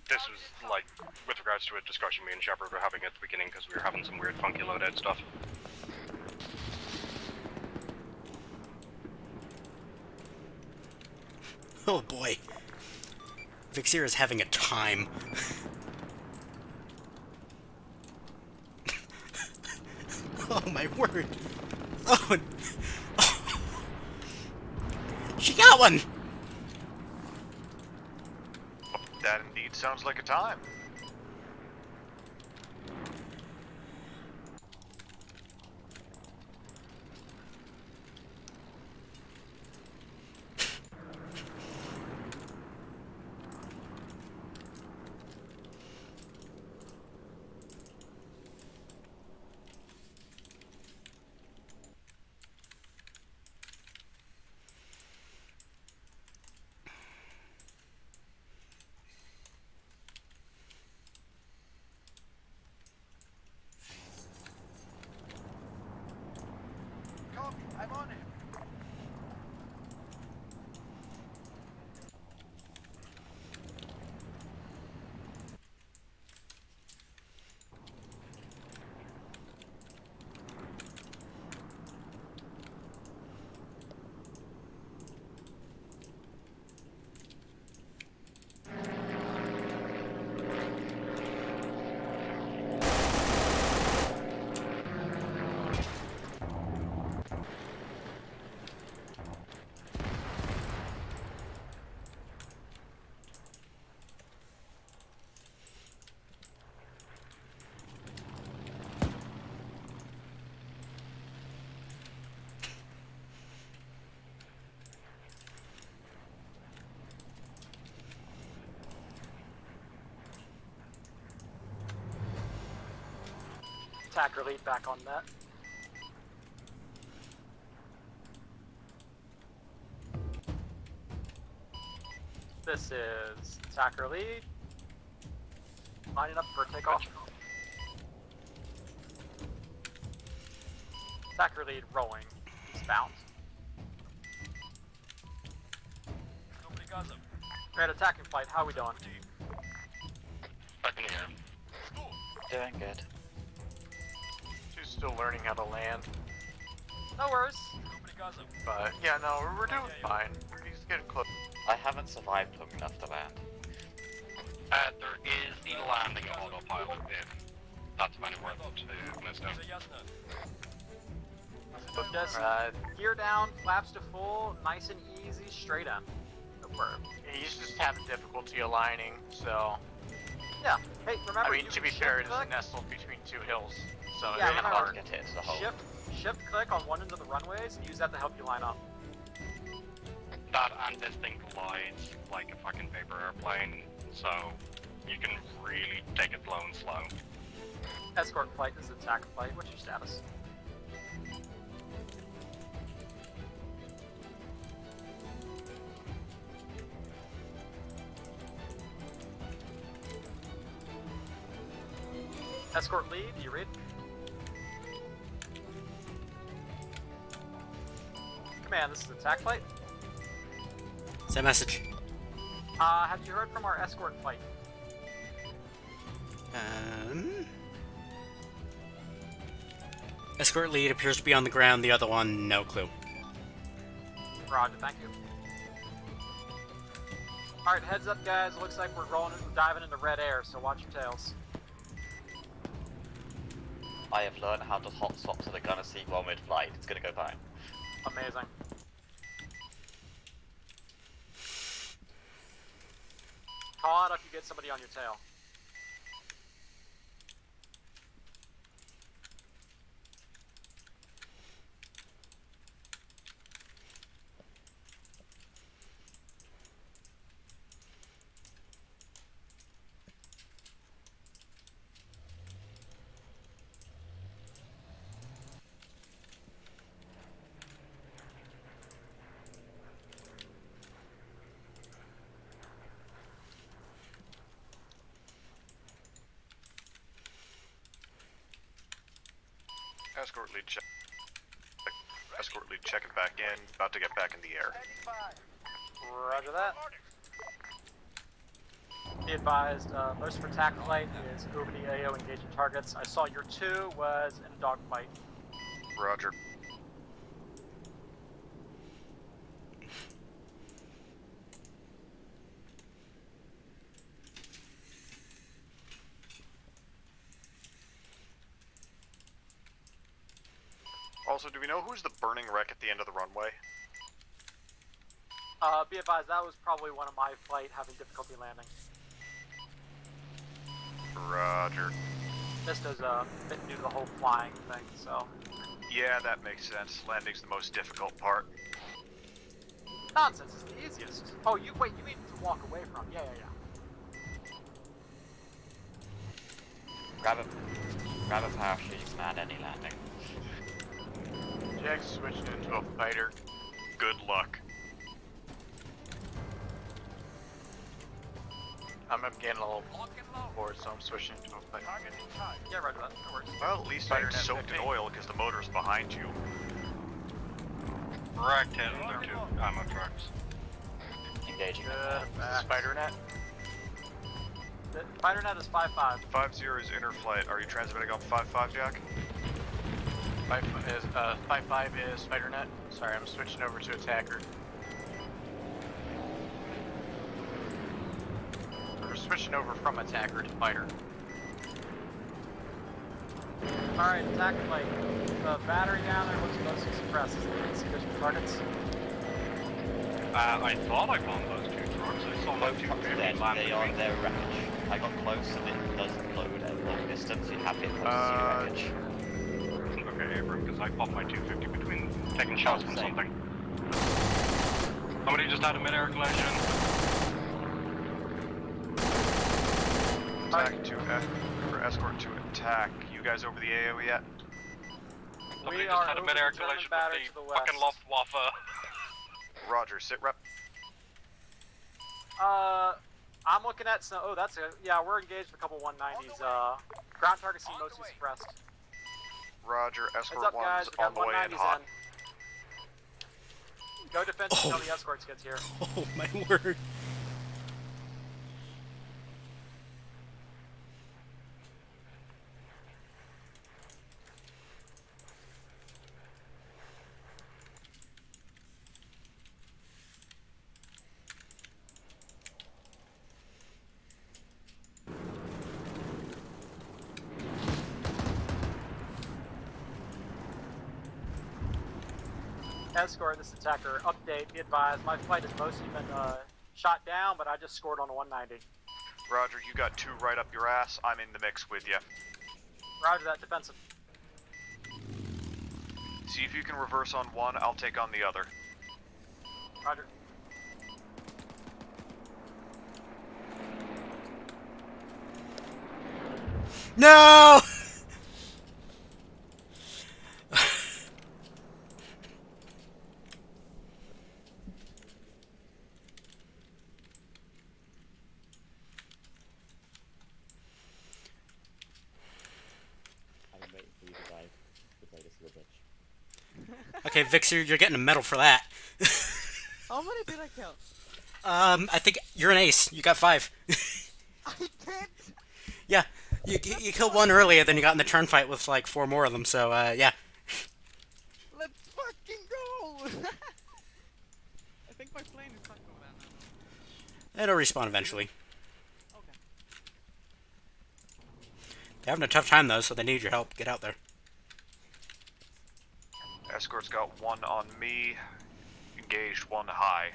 This was like with regards to a discussion me and Shepard were having at the beginning because we were having some weird funky loadout stuff.
Oh boy. Vixir is having a time. Oh my word. Oh. She got one!
That indeed sounds like a time.
attacker lead back on net. This is attacker lead. Lining up for takeoff. Attacker lead rolling. Eastbound. We're at attacking flight. How are we doing?
Fucking here.
Doing good.
She's still learning how to land.
No worries.
But yeah, no, we're doing fine. He's getting close.
I haven't survived long enough to land.
There is the landing autopilot if that's been worth to list down.
Just gear down, flaps to full, nice and easy, straight in.
He's just having difficulty aligning, so.
Yeah. Hey, remember.
I mean,
you
to
can
be fair,
shift
it is
click.
nestled between two hills, so
Yeah,
it's
remember,
hard
to get hit to the hole.
Shift click on one end of the runways and use that to help you line up.
That and this thing glides like a fucking paper airplane, so you can really take it low and slow.
Escort flight, this is attack flight. What's your status? Escort lead, you read? Command, this is attack flight.
Send message.
Have you heard from our escort flight?
Escort lead appears to be on the ground, the other one, no clue.
Roger, thank you. Alright, heads up guys, it looks like we're diving into red air, so watch your tails.
I have learned how to hot swap to the gunner seat while mid-flight. It's gonna go fine.
Amazing. Call out if you get somebody on your tail.
Escort lead check. Escort lead checking back in. About to get back in the air.
Roger that. Be advised, most for attack flight is over the AO engaging targets. I saw your 2 was in a dogfight.
Roger. Also, do we know who's the burning wreck at the end of the runway?
Be advised, that was probably one of my flight having difficulty landing.
Roger.
This is a bit new to the whole flying thing, so.
Yeah, that makes sense. Landing's the most difficult part.
Nonsense, it's the easiest. Oh, you mean to walk away from? Yeah.
Grab a parachute, you can add any landing.
Jack's switching into a fighter.
Good luck.
I'm getting a little bored, so I'm switching into a fighter.
Yeah, right about that. No worries.
Well, at least I'm soaked in oil because the motor's behind you.
Correct, and they're 2 ammo trucks.
Engaging.
Spider net.
The fighter net is 5-5.
5-0 is inner flight. Are you transmitting on 5-5, Jack?
5-5 is spider net. Sorry, I'm switching over to attacker. We're switching over from attacker to fighter.
Alright, attack flight. The battery down there looks mostly suppressed. Is there any sufficient targets?
I thought I found those 2 trucks. I saw those 2
They are their wreckage. I got close and it doesn't load at long distance. You have to get close to your wreckage.
Okay, Abram, because I popped my 250 between taking shots from something. Somebody just had a mid-air collision.
Attack to for escort to attack. You guys over the AO yet?
Somebody
We
just
are
had a
over
mid-air
the German
collision
battery
with
to
the
the
fucking
west.
Luftwaffe.
Roger, sit rep.
I'm looking at some. Oh, that's a. Yeah, we're engaged with a couple 190s. Ground targets seem mostly suppressed.
Roger,
Heads
escort
up, guys.
one's
We got
on the way in
190s
hot.
in. Go defensive until the escorts gets here.
Oh my word.
Escort, this attacker. Update, be advised, my flight has mostly been shot down, but I just scored on a 190.
Roger, you got 2 right up your ass. I'm in the mix with you.
Roger that, defensive.
See if you can reverse on one, I'll take on the other.
Roger.
No!
I'm waiting for you to die. Because I just a bitch.
Okay, Vixer, you're getting a medal for that.
How many did I kill?
I think you're an ace. You got 5.
I did!
Yeah, you killed one earlier, then you got in the turn fight with like 4 more of them, so yeah.
Let's fucking go! I think my plane is not going down now.
It'll respawn eventually.
Okay.
They're having a tough time though, so they need your help. Get out there.
Escort's got 1 on me. Engaged 1 high.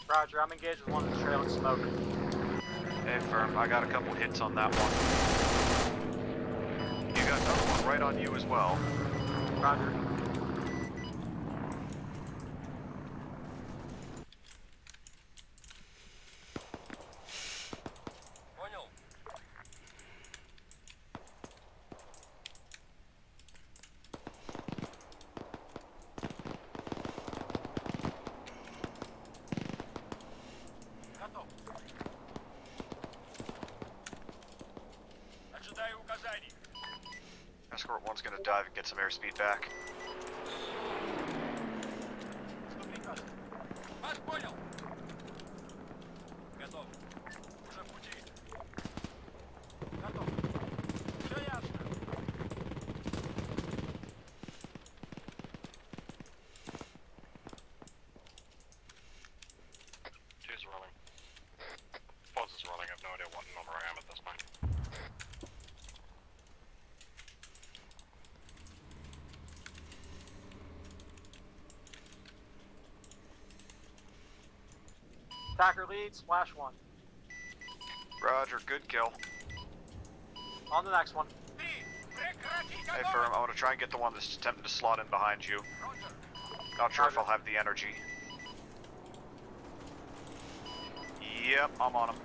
Roger, I'm engaged with one of the trailing smoke.
Hey, firm, I got a couple hits on that one. You got another one right on you as well.
Roger.
Escort 1's gonna dive and get some airspeed back.
Two's running. Foz is running. I have no idea what number I am at this point.
Attacker lead, splash 1.
Roger, good kill.
On the next one.
Hey, firm, I want to try and get the one that's attempting to slot in behind you. Not sure if I'll have the energy. Yep, I'm on him.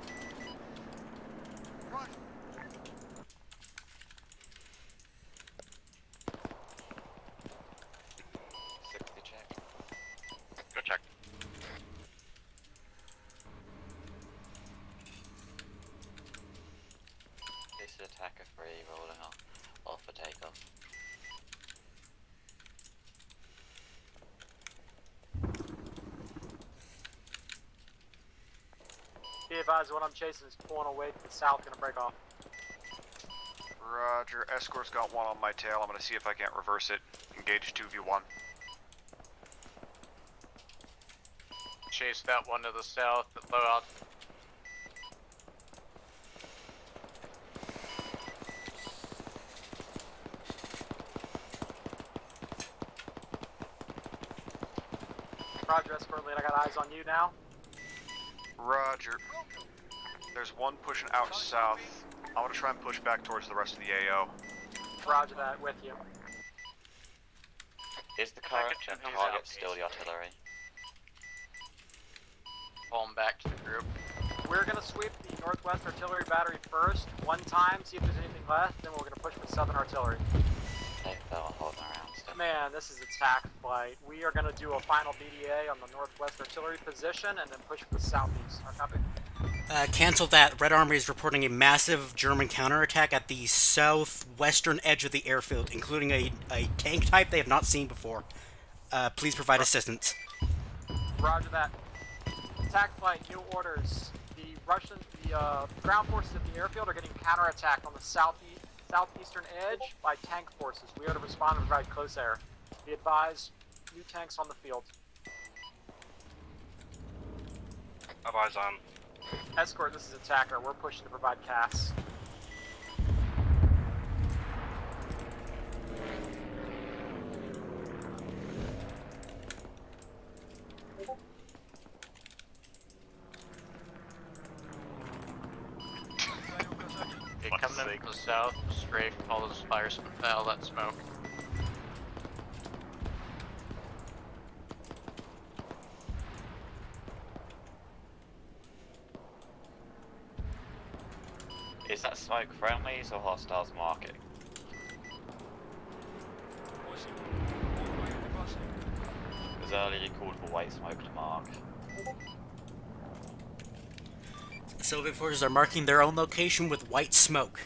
Go check.
This is attacker 3 rolling off for takeoff.
Be advised, what I'm chasing is pulling away to the south, gonna break off.
Roger, Escort's got 1 on my tail. I'm gonna see if I can't reverse it. Engage 2v1.
Chase that one to the south, the blowout.
Roger, escort lead, I got eyes on you now.
Roger. There's 1 pushing out south. I want to try and push back towards the rest of the AO.
Roger that, with you.
Is the current target still the artillery?
Falling back to the group.
We're gonna sweep the northwest artillery battery battery first, one time, see if there's anything left, then we're going to push with Southern Artillery.
Okay, that one holding around still.
Man, this is attack flight. We are going to do a final BDA on the northwest artillery position and then push for the southeast. Our copy.
Cancel that. Red Army is reporting a massive German counterattack at the southwestern edge of the airfield, including a tank type they have not seen before. Please provide assistance.
Roger that. Attack flight, new orders. The ground forces at the airfield are getting counterattacked on the southeastern edge by tank forces. We are to respond and provide close air. Be advised, new tanks on the field.
Advise on.
Escort, this is attacker. We're pushing to provide CAS.
Okay, coming in from the south, straight, all those fires, all that smoke.
Is that smoke friendlies or hostiles marking? Because earlier you called for white smoke to mark.
Soviet forces are marking their own location with white smoke.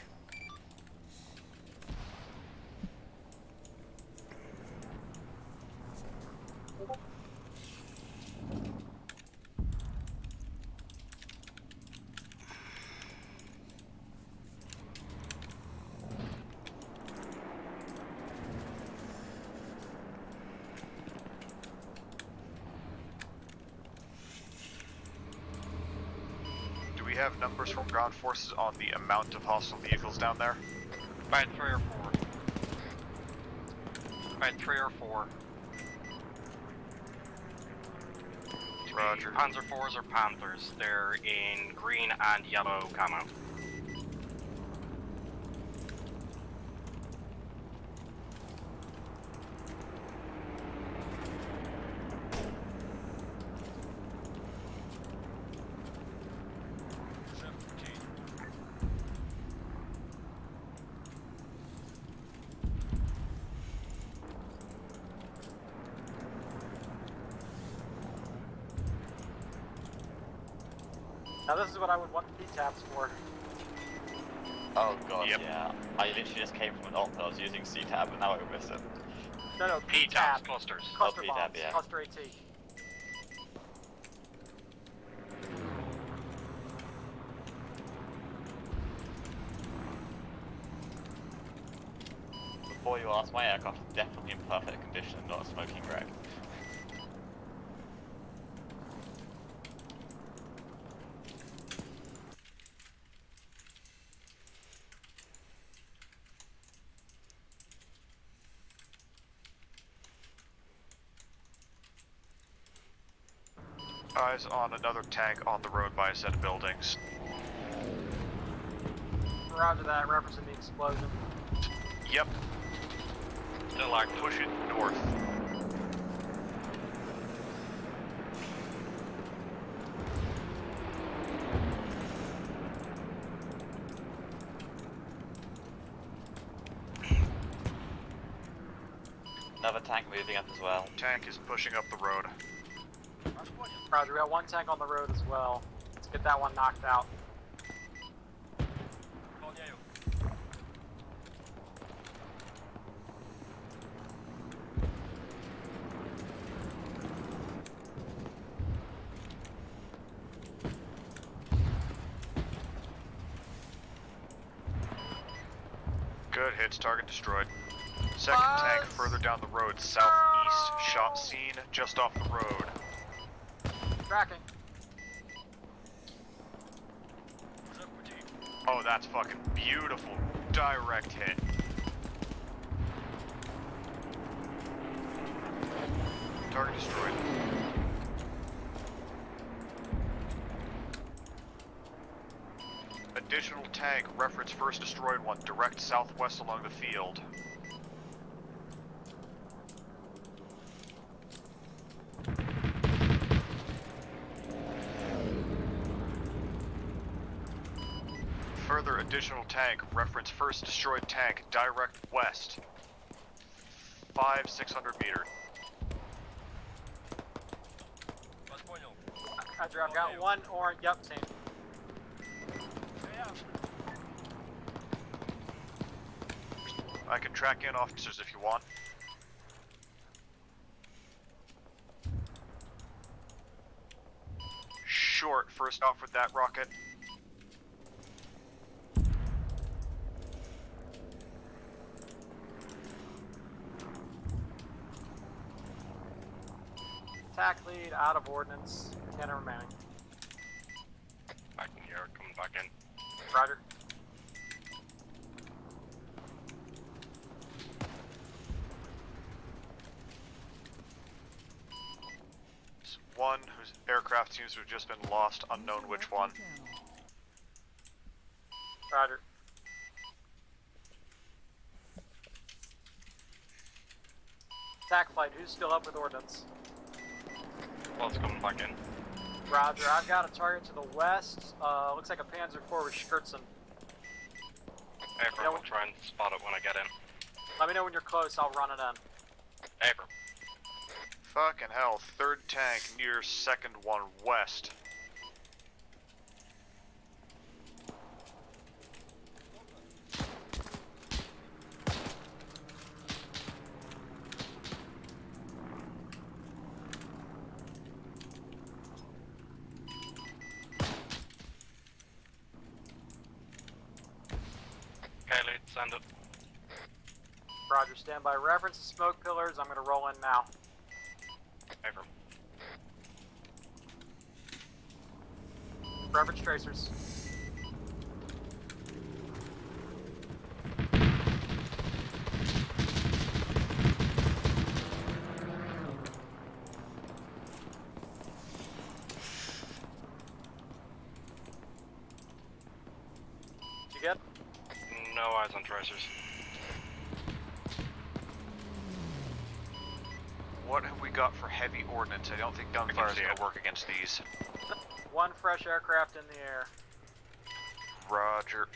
Do we have numbers from ground forces on the amount of hostile vehicles down there?
About 3 or 4. About 3 or 4.
Roger.
Panzer IVs or Panthers. They're in green and yellow camo.
Now this is what I would want the P-taps for.
Oh god,
Yep.
yeah. I literally just came from an op that I was using C-tab and now I miss it.
No,
P-taps, clusters.
Cluster
P-tab,
bombs,
yeah.
cluster AT.
Before you ask, my aircraft is definitely in perfect condition and not a smoking wreck.
Eyes on another tank on the road by a set of buildings.
Roger that, referencing the explosion.
Yep.
Still active.
Push it north.
Another tank moving up as well.
Tank is pushing up the road.
Roger, we got one tank on the road as well. Let's get that one knocked out.
Good hits, target destroyed. Second tank further down the road, southeast. Shot seen just off the road.
Tracking.
Oh, that's fucking beautiful. Direct hit. Target destroyed. Additional tank, reference first destroyed one, direct southwest along the field. further additional tank, reference first destroyed tank, direct west. 600 meters.
Roger, I've got one orange, yep, same.
I can track in officers if you want. Short, first off with that rocket.
Attack lead, out of ordnance, cannon remaining.
Back in here, coming back in.
Roger.
One whose aircraft seems to have just been lost, unknown which one.
Roger. Attack flight, who's still up with ordnance?
Well, it's coming back in.
Roger, I've got a target to the west. Looks like a Panzer IV with Schertzen.
April, I'll try and spot it when I get in.
Let me know when you're close, I'll run it in.
April.
Fucking hell, third tank near second one west.
Okay, lead, send it.
Roger, stand by. Reference the smoke pillars, I'm gonna roll in now.
April.
Reference tracers. You get?
No eyes on tracers.
What have we got for heavy ordnance? I don't think gunfire is going to work against these.
One fresh aircraft in the air.
Roger.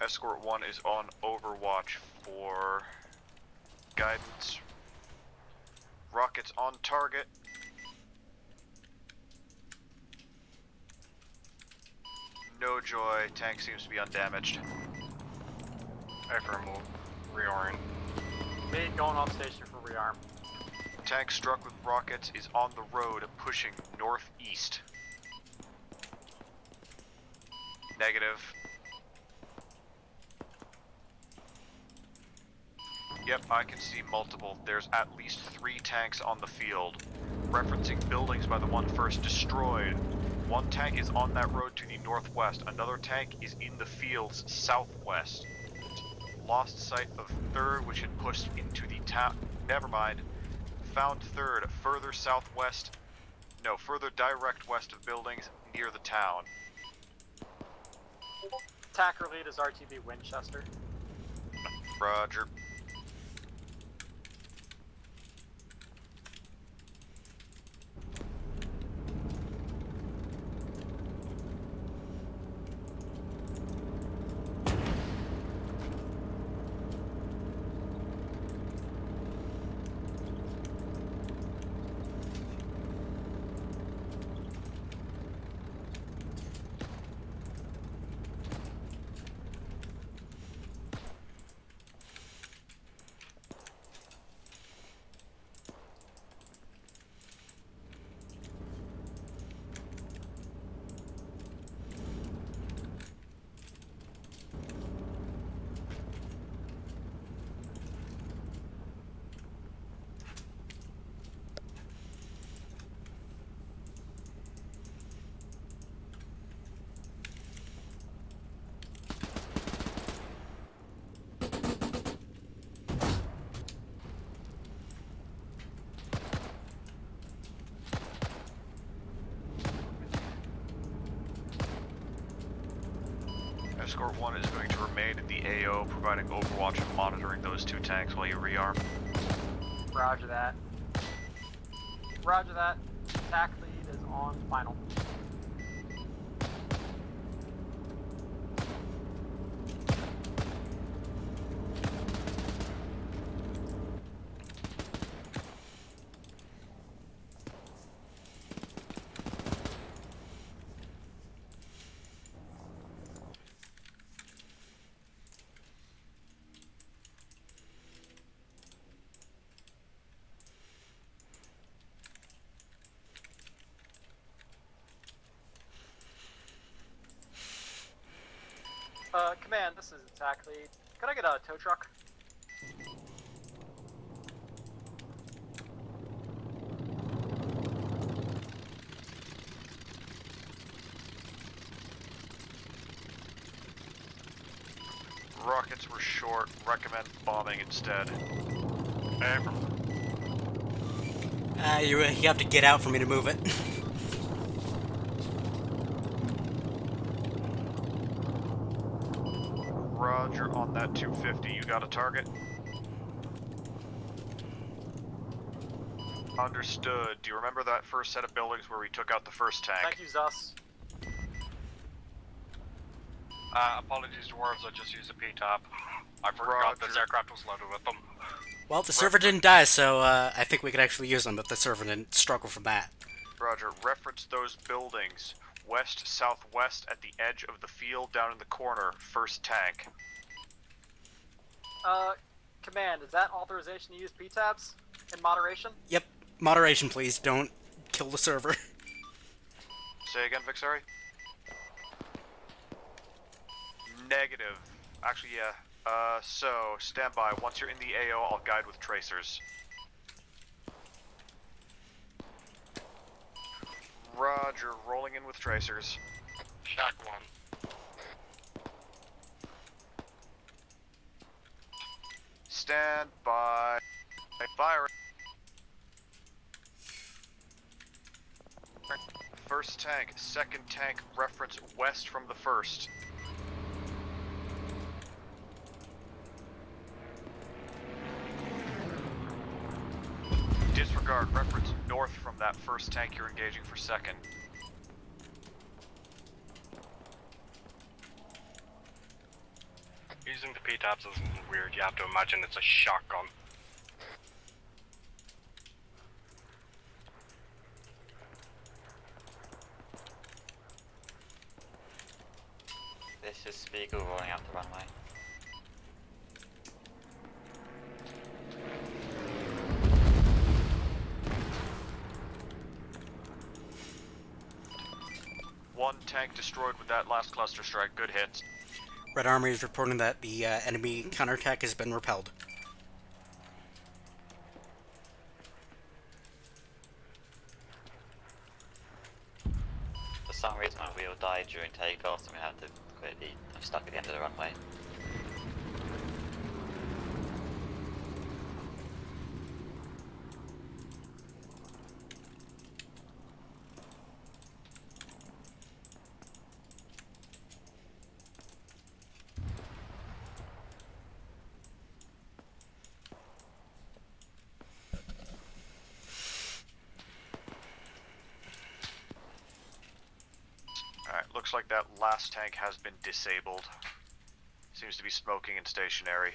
Escort 1 is on overwatch for guidance. Rockets on target. No joy, tank seems to be undamaged.
April, we'll reorient.
Lead going off station for rearm.
Tank struck with rockets is on the road pushing northeast. Negative. Yep, I can see multiple. There's at least 3 tanks on the field. Referencing buildings by the one first destroyed. One tank is on that road to the northwest. Another tank is in the fields southwest. Lost sight of third, which had pushed into the town. Never mind. Found third further southwest. No, further direct west of buildings near the town.
Attacker lead is RTB Winchester.
Roger. Escort 1 is going to remain in the AO, providing overwatch and monitoring those 2 tanks while you rearm.
Roger that. Roger that. Attack lead is on final. Command, this is attack lead. Could I get a tow truck?
Rockets were short. Recommend bombing instead.
You have to get out for me to move it.
Roger on that 250. You got a target? Understood. Do you remember that first set of buildings where we took out the first tank?
Thank you, Zeus.
Apologies, dwarves, I just used a P-top. I forgot this aircraft was loaded with them.
Well, the server didn't die, so I think we could actually use them, but the server didn't struggle from that.
Roger. Reference those buildings. West, southwest, at the edge of the field, down in the corner. First tank.
Command, is that authorization to use P-tabs in moderation?
Yep. Moderation, please. Don't kill the server.
Say again, Vixari? Negative. Actually, yeah. So, stand by. Once you're in the AO, I'll guide with tracers. Roger, rolling in with tracers.
Shock 1.
Stand by. Fire. First tank, second tank, reference west from the first. Disregard, reference north from that first tank you're engaging for second.
Using the P-tabs isn't weird, you have to imagine it's a shotgun.
This is Spiegel rolling out the runway.
One tank destroyed with that last cluster strike. Good hits.
Red Army is reporting that the enemy counterattack has been repelled.
For some reason my wheel died during takeoff, so we had to quickly. I'm stuck at the end of the runway.
Alright, looks like that last tank has been disabled. Seems to be smoking and stationary.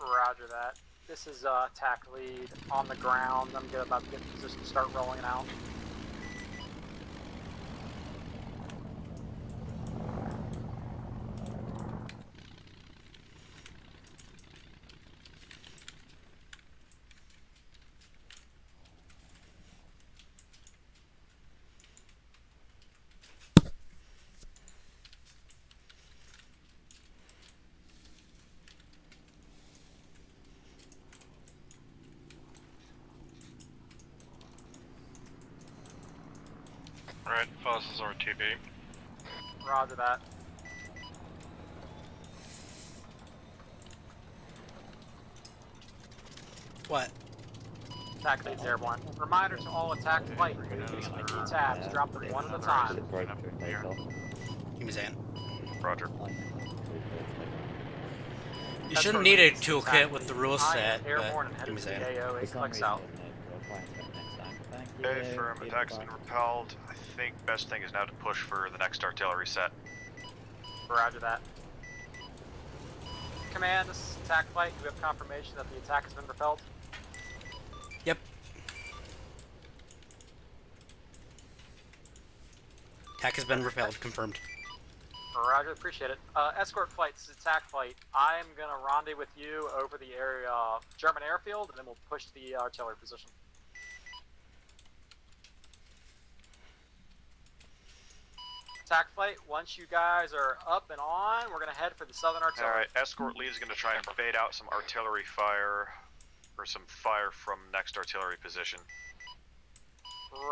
Roger that. This is attack lead on the ground. I'm about to get in position to start rolling out.
Right, fastest RTB.
Roger that.
What?
Attack lead's airborne. Reminder to all attack flight using the tabs. Drop them one at a time.
Give me Zan.
Roger.
You shouldn't need a toolkit with the rules set,
airborne and
but give me
headed
Zan.
to the AO. It clicks out.
Okay, firm. Attack's been repelled. I think best thing is now to push for the next artillery set.
Roger that. Command, this is attack flight. Do we have confirmation that the attack has been repelled?
Yep. Attack has been repelled. Confirmed.
Roger, appreciate it. Escort flight, this is attack flight. I'm gonna rendezvous with you over the area German airfield, and then we'll push to the artillery position. Attack flight, once you guys are up and on, we're gonna head for the southern artillery.
Alright, escort lead is going to try and bait out some artillery fire, or some fire from next artillery position.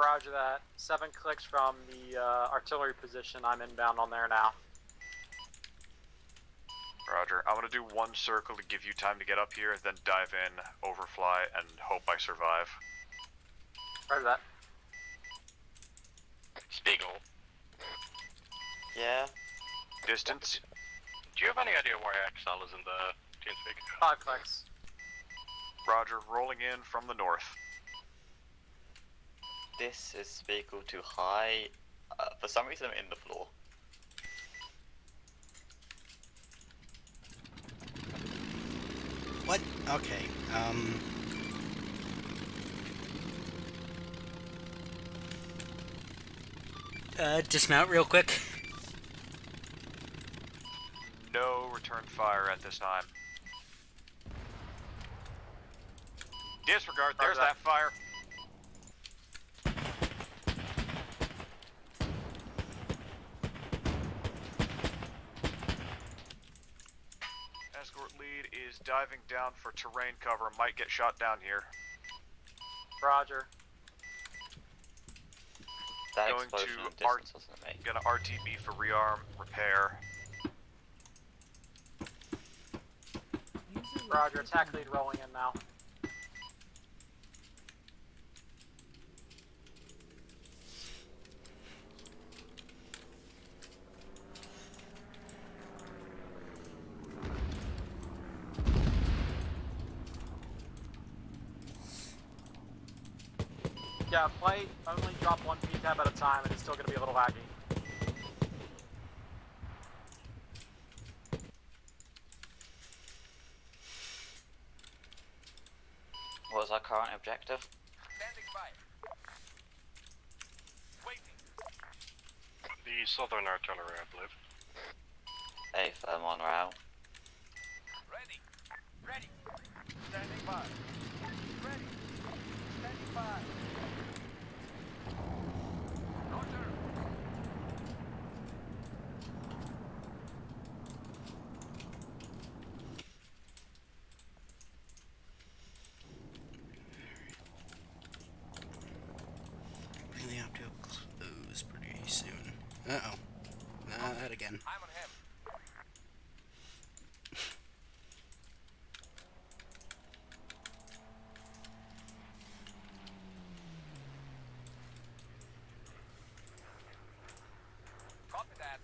Roger that. 7 clicks from the artillery position. I'm inbound on there now.
Roger. I'm going to do one circle to give you time to get up here, then dive in, overfly, and hope I survive.
Roger that.
Spiegel.
Yeah.
Distance.
Do you have any idea why XL is in the TeamSpeak?
5 clicks.
Roger, rolling in from the north.
This is vehicle too high. For some reason I'm in the floor.
What? Okay. Dismount real quick.
No return fire at this time. Disregard, there's that fire. Escort lead is diving down for terrain cover, might get shot down here.
Roger.
That
Going
explosion
to
in distance wasn't me.
Gonna RTB for rearm, repair.
Roger, attack lead rolling in now. Yeah, flight only drop 1 PTAB at a time, and it's still going to be a little laggy.
What was our current objective?
Standing by. Waiting. The southern artillery, I believe.
A firm on route.
Ready. Ready. Standing by. Ready. Standing by. Roger.
Really have to close pretty soon. Uh-oh. Not again.
I'm on him. Copy that.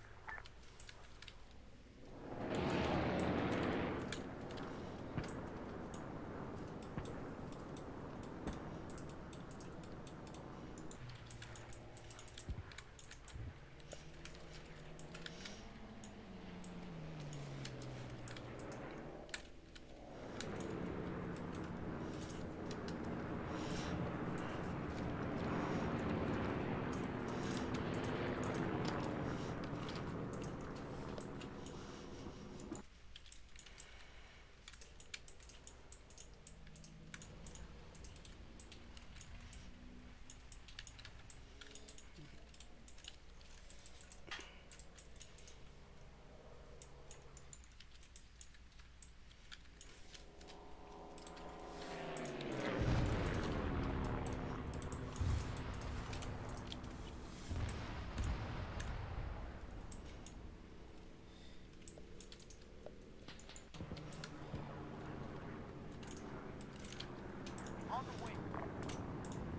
On the wing.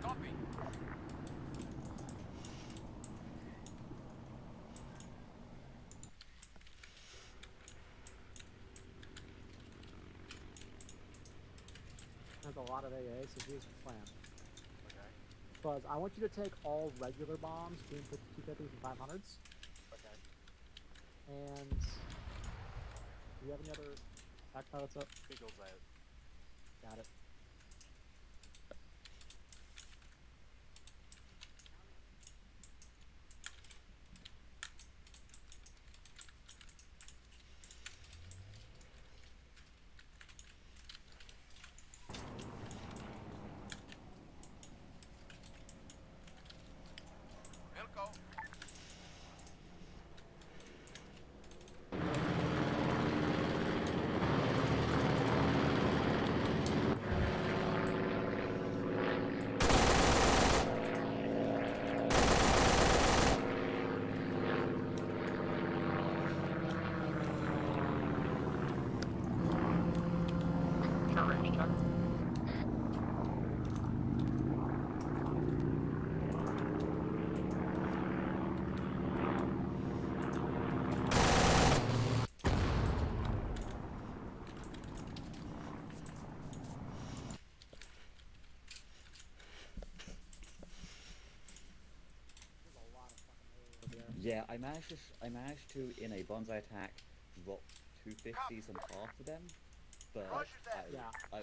Copy.
There's a lot of AA, so here's the plan. Fuzz, I want you to take all regular bombs, between 250s and 500s.
Okay.
And do you have any other attack pilots up?
Beagle's out.
Got it.
Short range check.
Yeah, I managed to in a bonsai attack drop 250s on half of them, but I was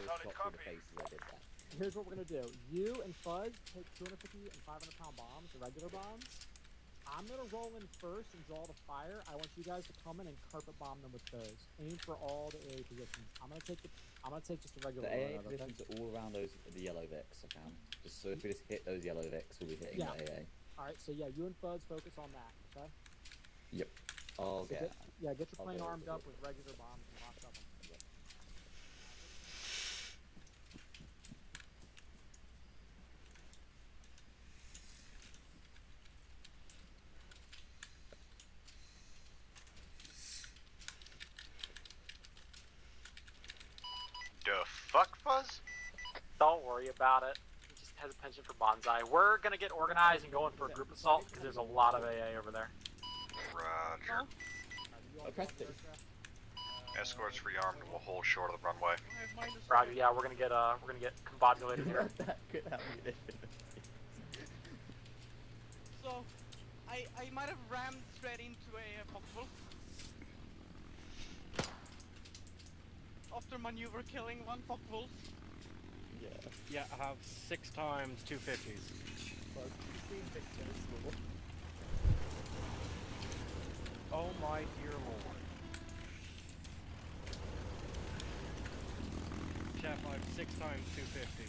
shot through the face as I did that.
Here's what we're gonna do. You and Fuzz take 250 and 500-pound bombs, the regular bombs. I'm gonna roll in first and draw the fire. I want you guys to come in and carpet bomb them with those. Aim for all the AA positions. I'm gonna take just the regular.
The AA
one,
positions are all around the yellow Vicks. I found. Just so if we just hit those yellow Vicks, we'll be hitting the AA.
All right. So yeah, you and Fuzz focus on that. Okay.
Yep. I'll
So
get.
get your
I'll
plane
go
armed
over
up with regular bombs and locked up on them.
Yep.
The fuck, Fuzz?
Don't worry about it. He just has a penchant for bonsai. We're gonna get organized and going for a group assault because there's a lot of AA over there.
Roger.
Okay.
Escorts rearmed and will hold short of the runway.
Roger. Yeah, we're gonna get combobulated here.
That could happen.
So, I might have rammed straight into a foxhole. After maneuver killing one foxhole.
Yeah.
Yeah, I have 6 times 250s. Oh my dear lord. Chef, I have 6 times 250s.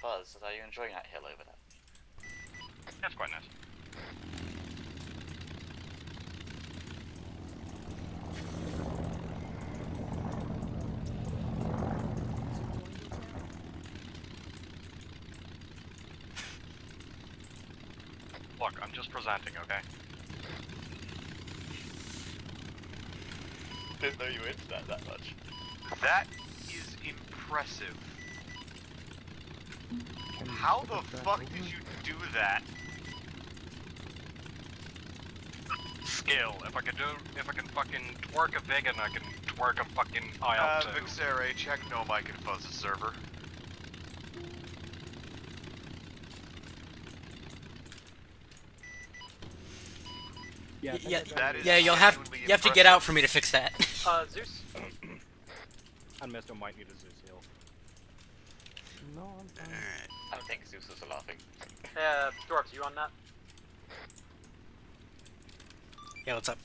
Buzz, are you enjoying that hill over there?
That's quite nice. Look, I'm just presenting, okay?
Didn't know you were into that much.
That is impressive. How the fuck did you do that?
Skill. If I can fucking twerk a vegan, I can twerk a fucking IL-2.
Vixere, check no mic and Fuzz's server.
Yeah,
Yeah,
That is
yeah, you have to get out for me to fix that.
Zeus.
And Misto might need a Zeus heal.
No, I'm fine.
Alright.
I don't think Zeus is laughing.
Dwarves, you on that?
Yeah, what's up?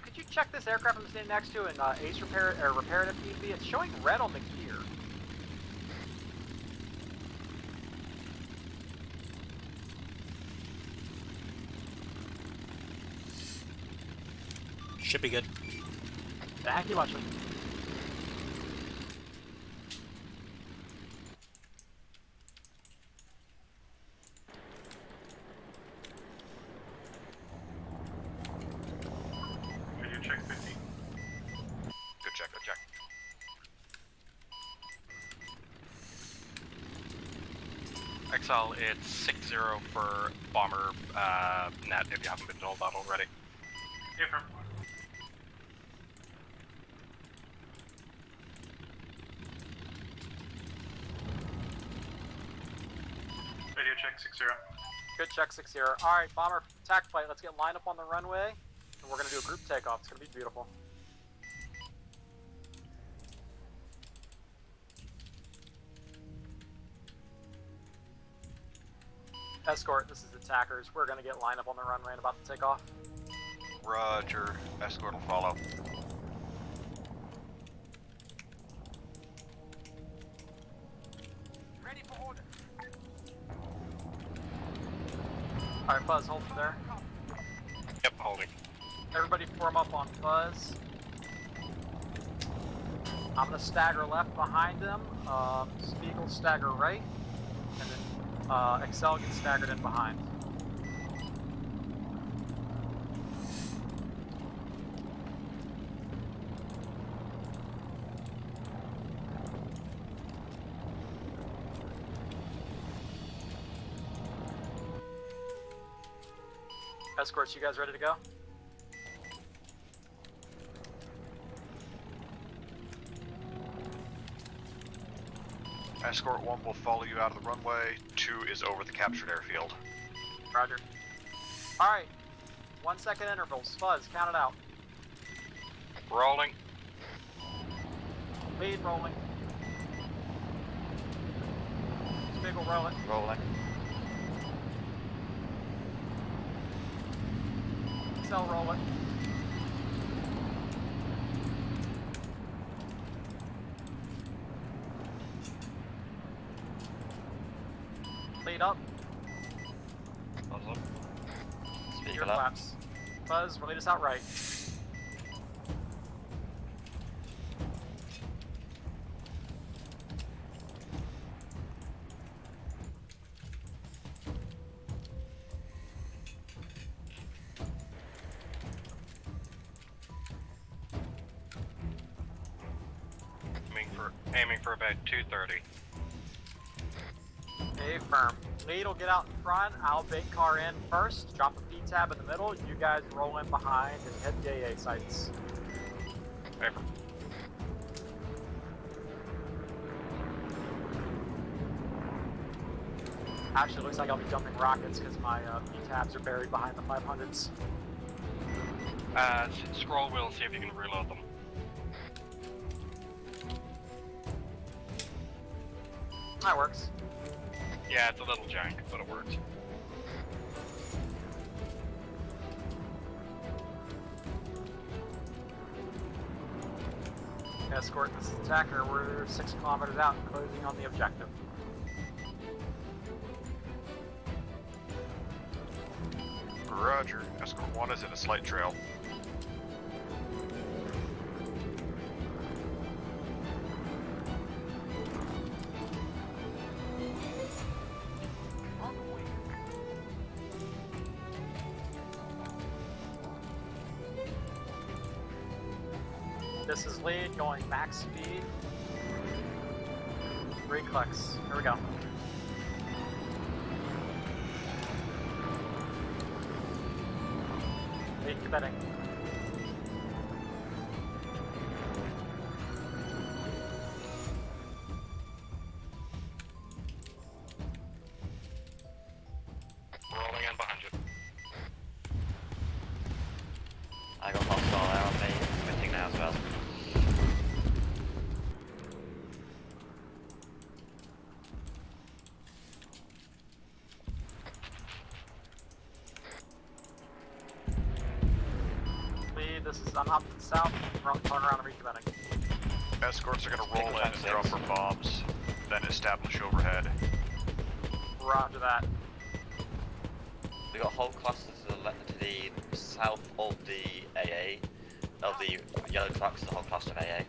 Could you check this aircraft I'm standing next to and ace repair it if need be? It's showing red on the gear.
Should be good.
Thank you much.
Could you check 50? Good check, good check.
Exile, it's 6-0 for bomber net if you haven't been told that already.
Different. Radio check 6-0.
Good check, 6-0. Alright, bomber, attack flight. Let's get lined up on the runway. And we're gonna do a group takeoff. It's gonna be beautiful. Escort, this is attackers. We're gonna get lined up on the runway and about to take off.
Roger. Escort will follow.
Ready for order. Alright, Fuzz, hold for there.
Yep, holding.
Everybody form up on Fuzz. I'm gonna stagger left behind him. Spiegel stagger right. And then Excel gets staggered in behind. Escorts, you guys ready to go?
Escort 1 will follow you out of the runway. 2 is over the captured airfield.
Roger. Alright. 1 second intervals. Fuzz, count it out.
Rolling.
Lead rolling. Spiegel roll it.
Rolling.
Excel roll it. Lead up.
Buzz up.
Speaker
Speaker up.
flaps. Buzz, lead us out right.
Aiming for about 230.
Okay, firm. Lead will get out in front. I'll bait car in first. Drop a P-tab in the middle. You guys roll in behind and head the AA sites.
Favor.
Actually, it looks like I'll be jumping rockets because my P-tabs are buried behind the 500s.
Scroll wheel, see if you can reload them.
That works.
Yeah, it's a little jank, but it works.
Escort, this is attacker. We're 6 kilometers out and closing on the objective.
Roger. Escort 1 is in a slight trail.
This is lead going max speed. 3 clicks. Here we go. Lead committing.
Rolling in behind you.
I got hostile there on me. Committing now as well.
this is I'm up to the south, turn around and recommitting.
Escorts are gonna roll in and drop for bombs, then establish overhead.
Roger that.
We got whole clusters to the south of the AA, of the yellow trucks, the whole cluster of AA.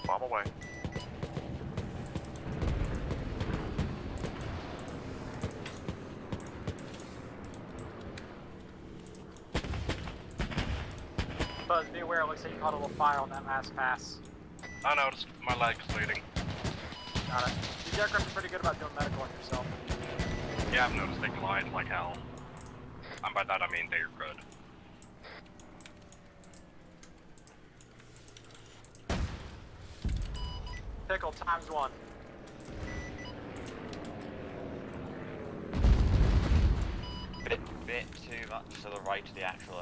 Bomb away.
Buzz, be aware, it looks like you caught a little fire on that last pass.
I noticed. My leg's bleeding.
Got it. These aircraft are pretty good about doing medical on yourself.
Yeah, I've noticed they glide like hell. And by that I mean they're good.
Pickle times 1.
Bit too much to the right of the actual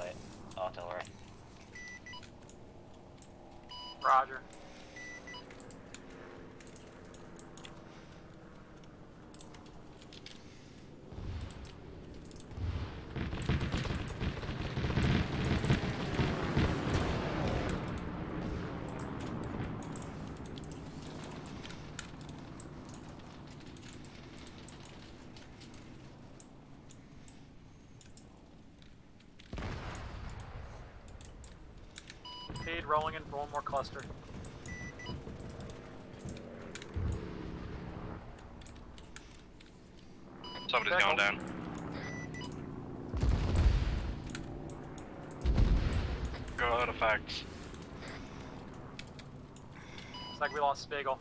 artillery.
Roger. Feed rolling in for one more cluster.
Somebody's going down. Good effects.
Looks like we lost Spiegel.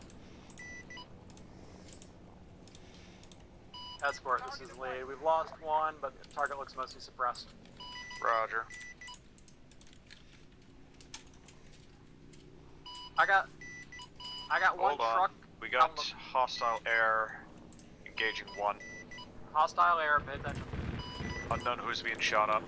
Escort, this is Lee. We've lost one, but the target looks mostly suppressed.
Roger.
I got one
Hold on.
truck.
We got hostile air engaging one.
Hostile air, pay attention.
Unknown who's being shot up.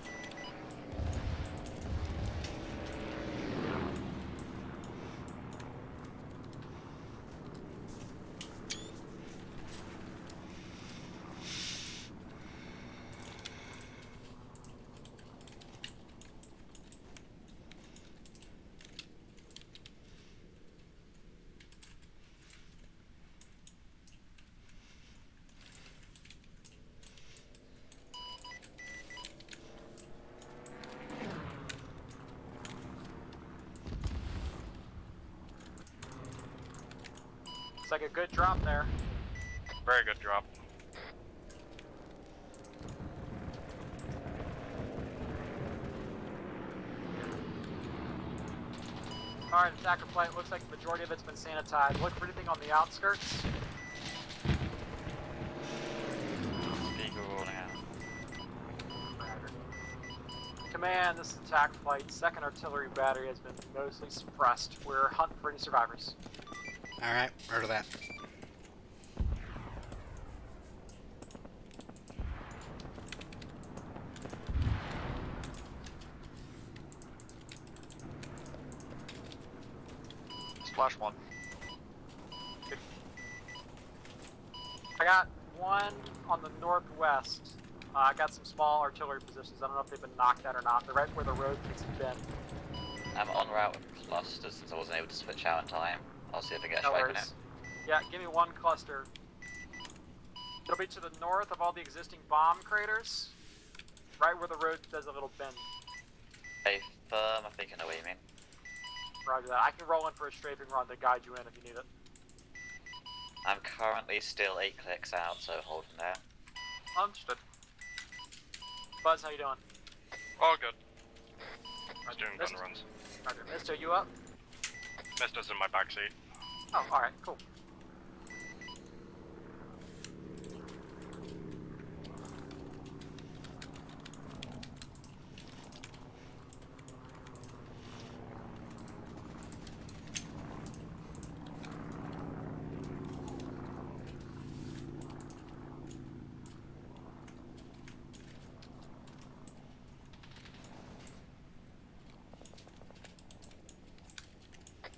Looks like a good drop there.
Very good drop.
Alright, attacker flight. Looks like the majority of it's been sanitized. Look for anything on the outskirts.
Speaker rolling out.
Command, this is attack flight. 2nd Artillery Battery has been mostly suppressed. We're hunting for any survivors.
Alright, heard of that.
Splash one.
I got one on the northwest. I got some small artillery positions. I don't know if they've been knocked out or not. They're right where the road takes a bend.
I'm on route with clusters since I wasn't able to switch out in time. I'll see if I get a
No
strike on it.
worries. Yeah, give me one cluster. It'll be to the north of all the existing bomb craters. Right where the road does a little bend.
Stay firm, I think I know what you mean.
Roger that. I can roll in for a strafing run to guide you in if you need it.
I'm currently still 8 clicks out, so hold from there.
Understood. Buzz, how you doing?
All good.
Roger.
Doing gun runs.
Roger. Mister, you up?
Mister's in my backseat.
Oh, alright, cool.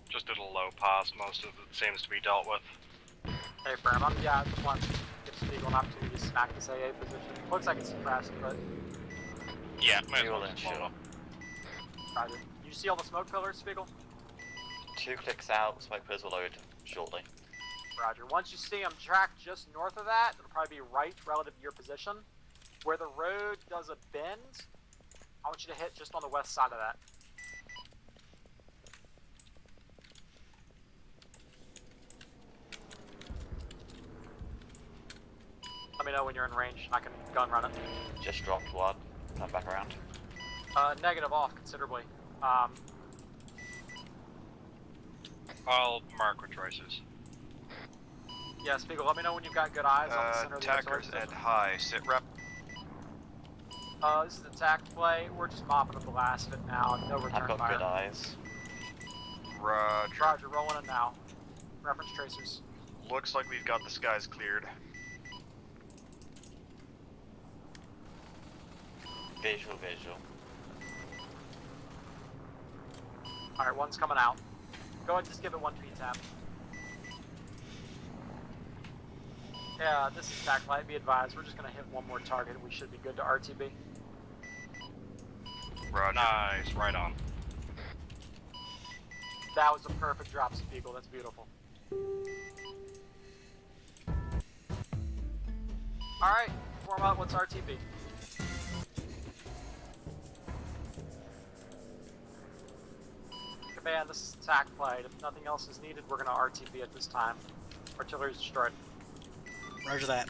Just did a low pass, most of it seems to be dealt with.
Hey, Firm, I just want to give Spiegel an opportunity to smack this AA position. Looks like it's suppressed, but...
Yeah, may as
We
well
will
just
ensure.
follow.
Roger. You see all the smoke pillars, Spiegel?
2 clicks out, smoke pillars will load shortly.
Roger. Once you see them track just north of that, it'll probably be right relative to your position. Where the road does a bend, I want you to hit just on the west side of that. Let me know when you're in range and I can gun run it.
Just dropped one. Come back around.
Negative off considerably.
I'll mark with traces.
Yeah, Spiegel, let me know when you've got good eyes on the center of the
Attackers
artillery
at high. Sit rep.
This is attack play. We're just mopping up the last of it now. No return
I've got
fire.
good eyes.
Roger.
Roger, rolling in now. Reference tracers.
Looks like we've got the skies cleared.
Visual.
Alright, one's coming out. Go ahead and just give it 1 P-tap. Yeah, this is attack light. Be advised, we're just gonna hit one more target. We should be good to RTB.
Roger.
Nice, right on.
That was a perfect drop, Spiegel. That's beautiful. Alright, form out. What's RTB? Command, this is attack play. If nothing else is needed, we're gonna RTB at this time. Artillery's destroyed.
Roger that.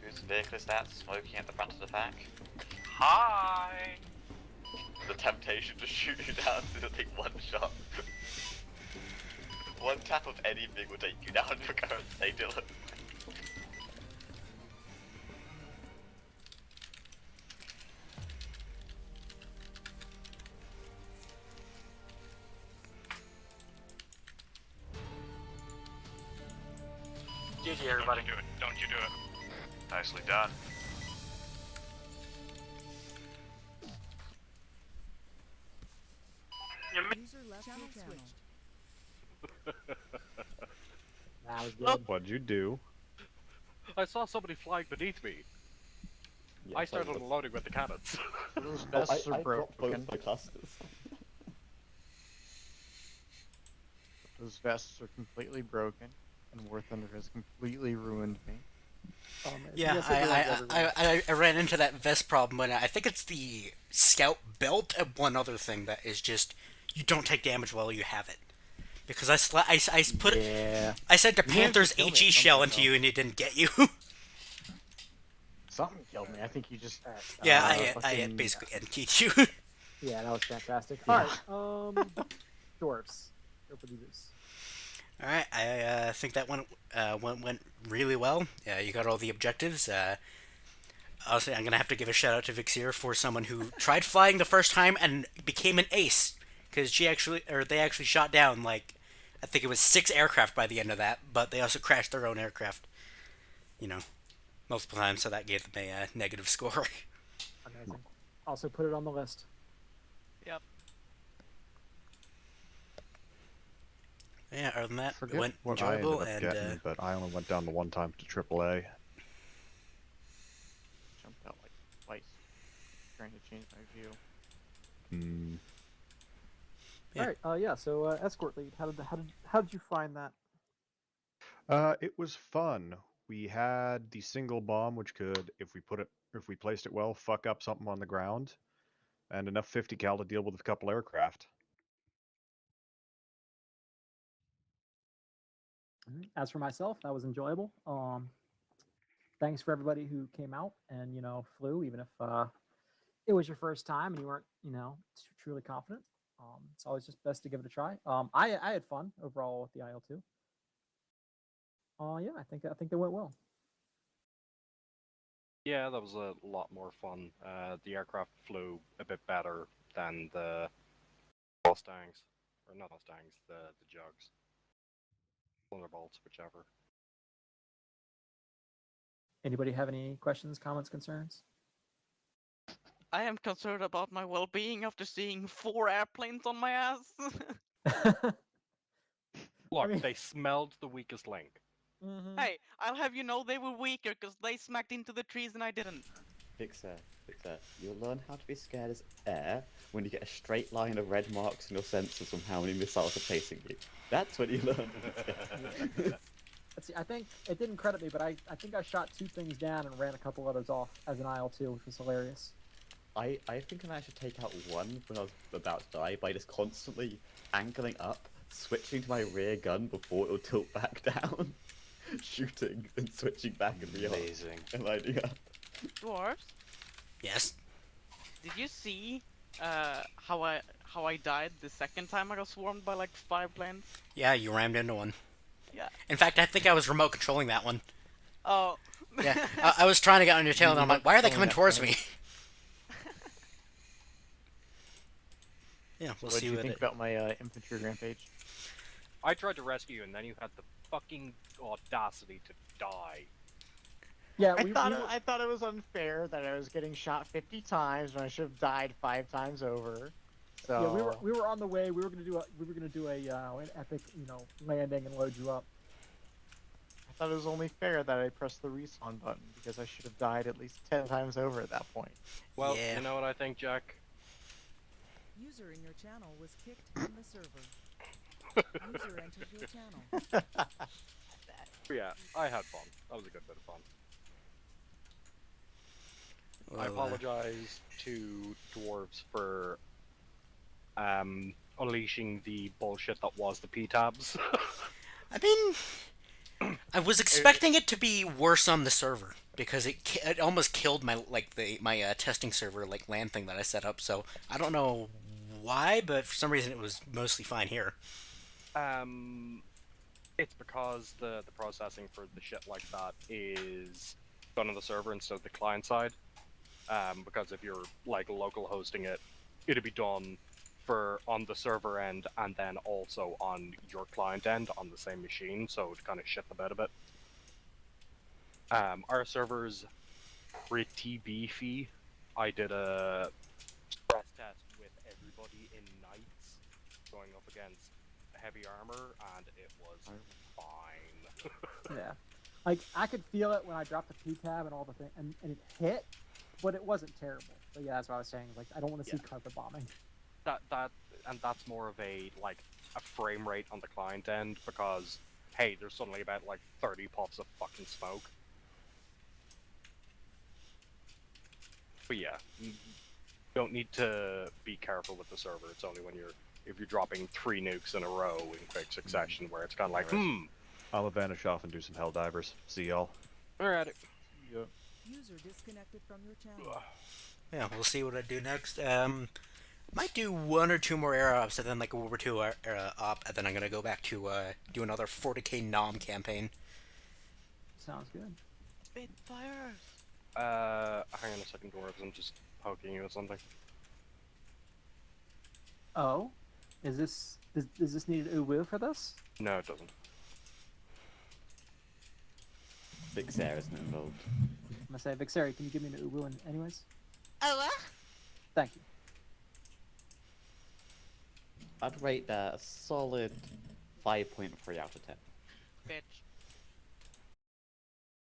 Whose vehicle is that smoking at the front of the pack?
Hi!
The temptation to shoot you down to take one shot. One tap of anything will take you down your current state, Dylan.
GG, everybody.
Don't you do it. Don't you do it.
Nicely done.
User left your channel.
That was good.
What'd you do?
I saw somebody flying beneath me. I started unloading with the cannons.
Those vests are broken. Both my clusters.
Those vests are completely broken, and War Thunder has completely ruined me.
Yeah, I ran into that vest problem, and I think it's the scout belt and one other thing that is just you don't take damage while you have it. Because I put it, I sent a Panther's HE shell into you and it didn't get you.
Something killed me. I think you just.
Yeah, I basically NK'd you.
Yeah, that was fantastic. Alright, dwarves. Go for the Zeus.
Alright, I think that went really well. Yeah, you got all the objectives. Honestly, I'm gonna have to give a shout out to Vixir for someone who tried flying the first time and became an ace. Because they actually shot down, like, I think it was 6 aircraft by the end of that, but they also crashed their own aircraft, multiple times, so that gave them a negative score.
Amazing. Also put it on the list.
Yep.
Yeah, other than that, it went
what
enjoyable,
I ended up getting, but I only went down the one time to AAA.
Jumped out like twice, trying to change my view.
Hmm.
Yeah. All right. Yeah. So escort lead. How did you find that?
It was fun. We had the single bomb, which could, if we placed it well, fuck up something on the ground, and enough 50 cal to deal with a couple aircraft.
As for myself, that was enjoyable. Thanks for everybody who came out and flew, even if it was your first time and you weren't truly confident. It's always just best to give it a try. I had fun overall with the IL-2. Yeah, I think they went well.
Yeah, that was a lot more fun. The aircraft flew a bit better than the Mustangs. Or not Mustangs, the Jugs. Thunderbolts, whichever.
Anybody have any questions, comments, concerns?
I am concerned about my well-being after seeing 4 airplanes on my ass.
Look, they smelled the weakest link.
Hey, I'll have you know they were weaker because they smacked into the trees and I didn't.
Victor, you'll learn how to be scared as air when you get a straight line of red marks in your sensors from how many missiles are chasing you. That's when you learn to be scared.
Let's see, I think it didn't credit me, but I think I shot 2 things down and ran a couple others off as an IL-2, which was hilarious.
I think I managed to take out one when I was about to die by just constantly angling up, switching to my rear gun before it would tilt back down, shooting and switching back and re-arming and lining up.
Dwarves?
Yes.
Did you see how I died the second time I got swarmed by like 5 planes?
Yeah, you rammed into one.
Yeah.
In fact, I think I was remote controlling that one.
Oh.
Yeah, I was trying to get on your tail, and I'm like, why are they coming towards me? Yeah, we'll
what
see
do you
what
think about my infantry rampage?
I tried to rescue you, and then you had the fucking audacity to die.
Yeah,
I thought it was unfair that I was getting shot 50 times when I should have died 5 times over. So
yeah, we were on the way. We were gonna do an epic, landing and load you up.
I thought it was only fair that I pressed the respawn button because I should have died at least 10 times over at that point.
Well, you know what I think, Jack?
User in your channel was kicked from the server. User entered your channel.
But yeah, I had fun. That was a good bit of fun.
Well,
I apologize to dwarves for unleashing the bullshit that was the P-tabs.
I mean, I was expecting it to be worse on the server because it almost killed my testing server LAN thing that I set up. So I don't know why, but for some reason it was mostly fine here.
It's because the processing for the shit like that is done on the server instead of the client side. Because if you're local hosting it, it'd be done on the server end and then also on your client end on the same machine, so it kind of shit the bed a bit. Our server's pretty beefy. I did a stress test with everybody in Knights going up against heavy armor, and it was fine.
Yeah, I could feel it when I dropped the P-tab and all the thing, and it hit, but it wasn't terrible. But yeah, that's what I was saying. I don't want to see carpet bombing.
That's more of a frame rate on the client end because hey, there's suddenly about 30 puffs of fucking smoke. But yeah, you don't need to be careful with the server. It's only when if you're dropping 3 nukes in a row in quick succession where it's kind of
I'll vanish off and do some Helldivers. See y'all.
Alright.
User disconnected from your channel.
Yeah, we'll see what I do next. Might do 1 or 2 more air ops and then a World War II op, and then I'm gonna go back to do another 40k Nom campaign.
Sounds good.
Spitfires.
Hang on a second, dwarves. I'm just poking you with something.
Oh, does this need an uwu for this?
No, it doesn't.
Vixera's not involved.
I'm gonna say, Vixera, can you give me an uwu anyways?
Oh, what?
Thank you.
I'd rate that a solid 5.3 out of 10.
Bitch.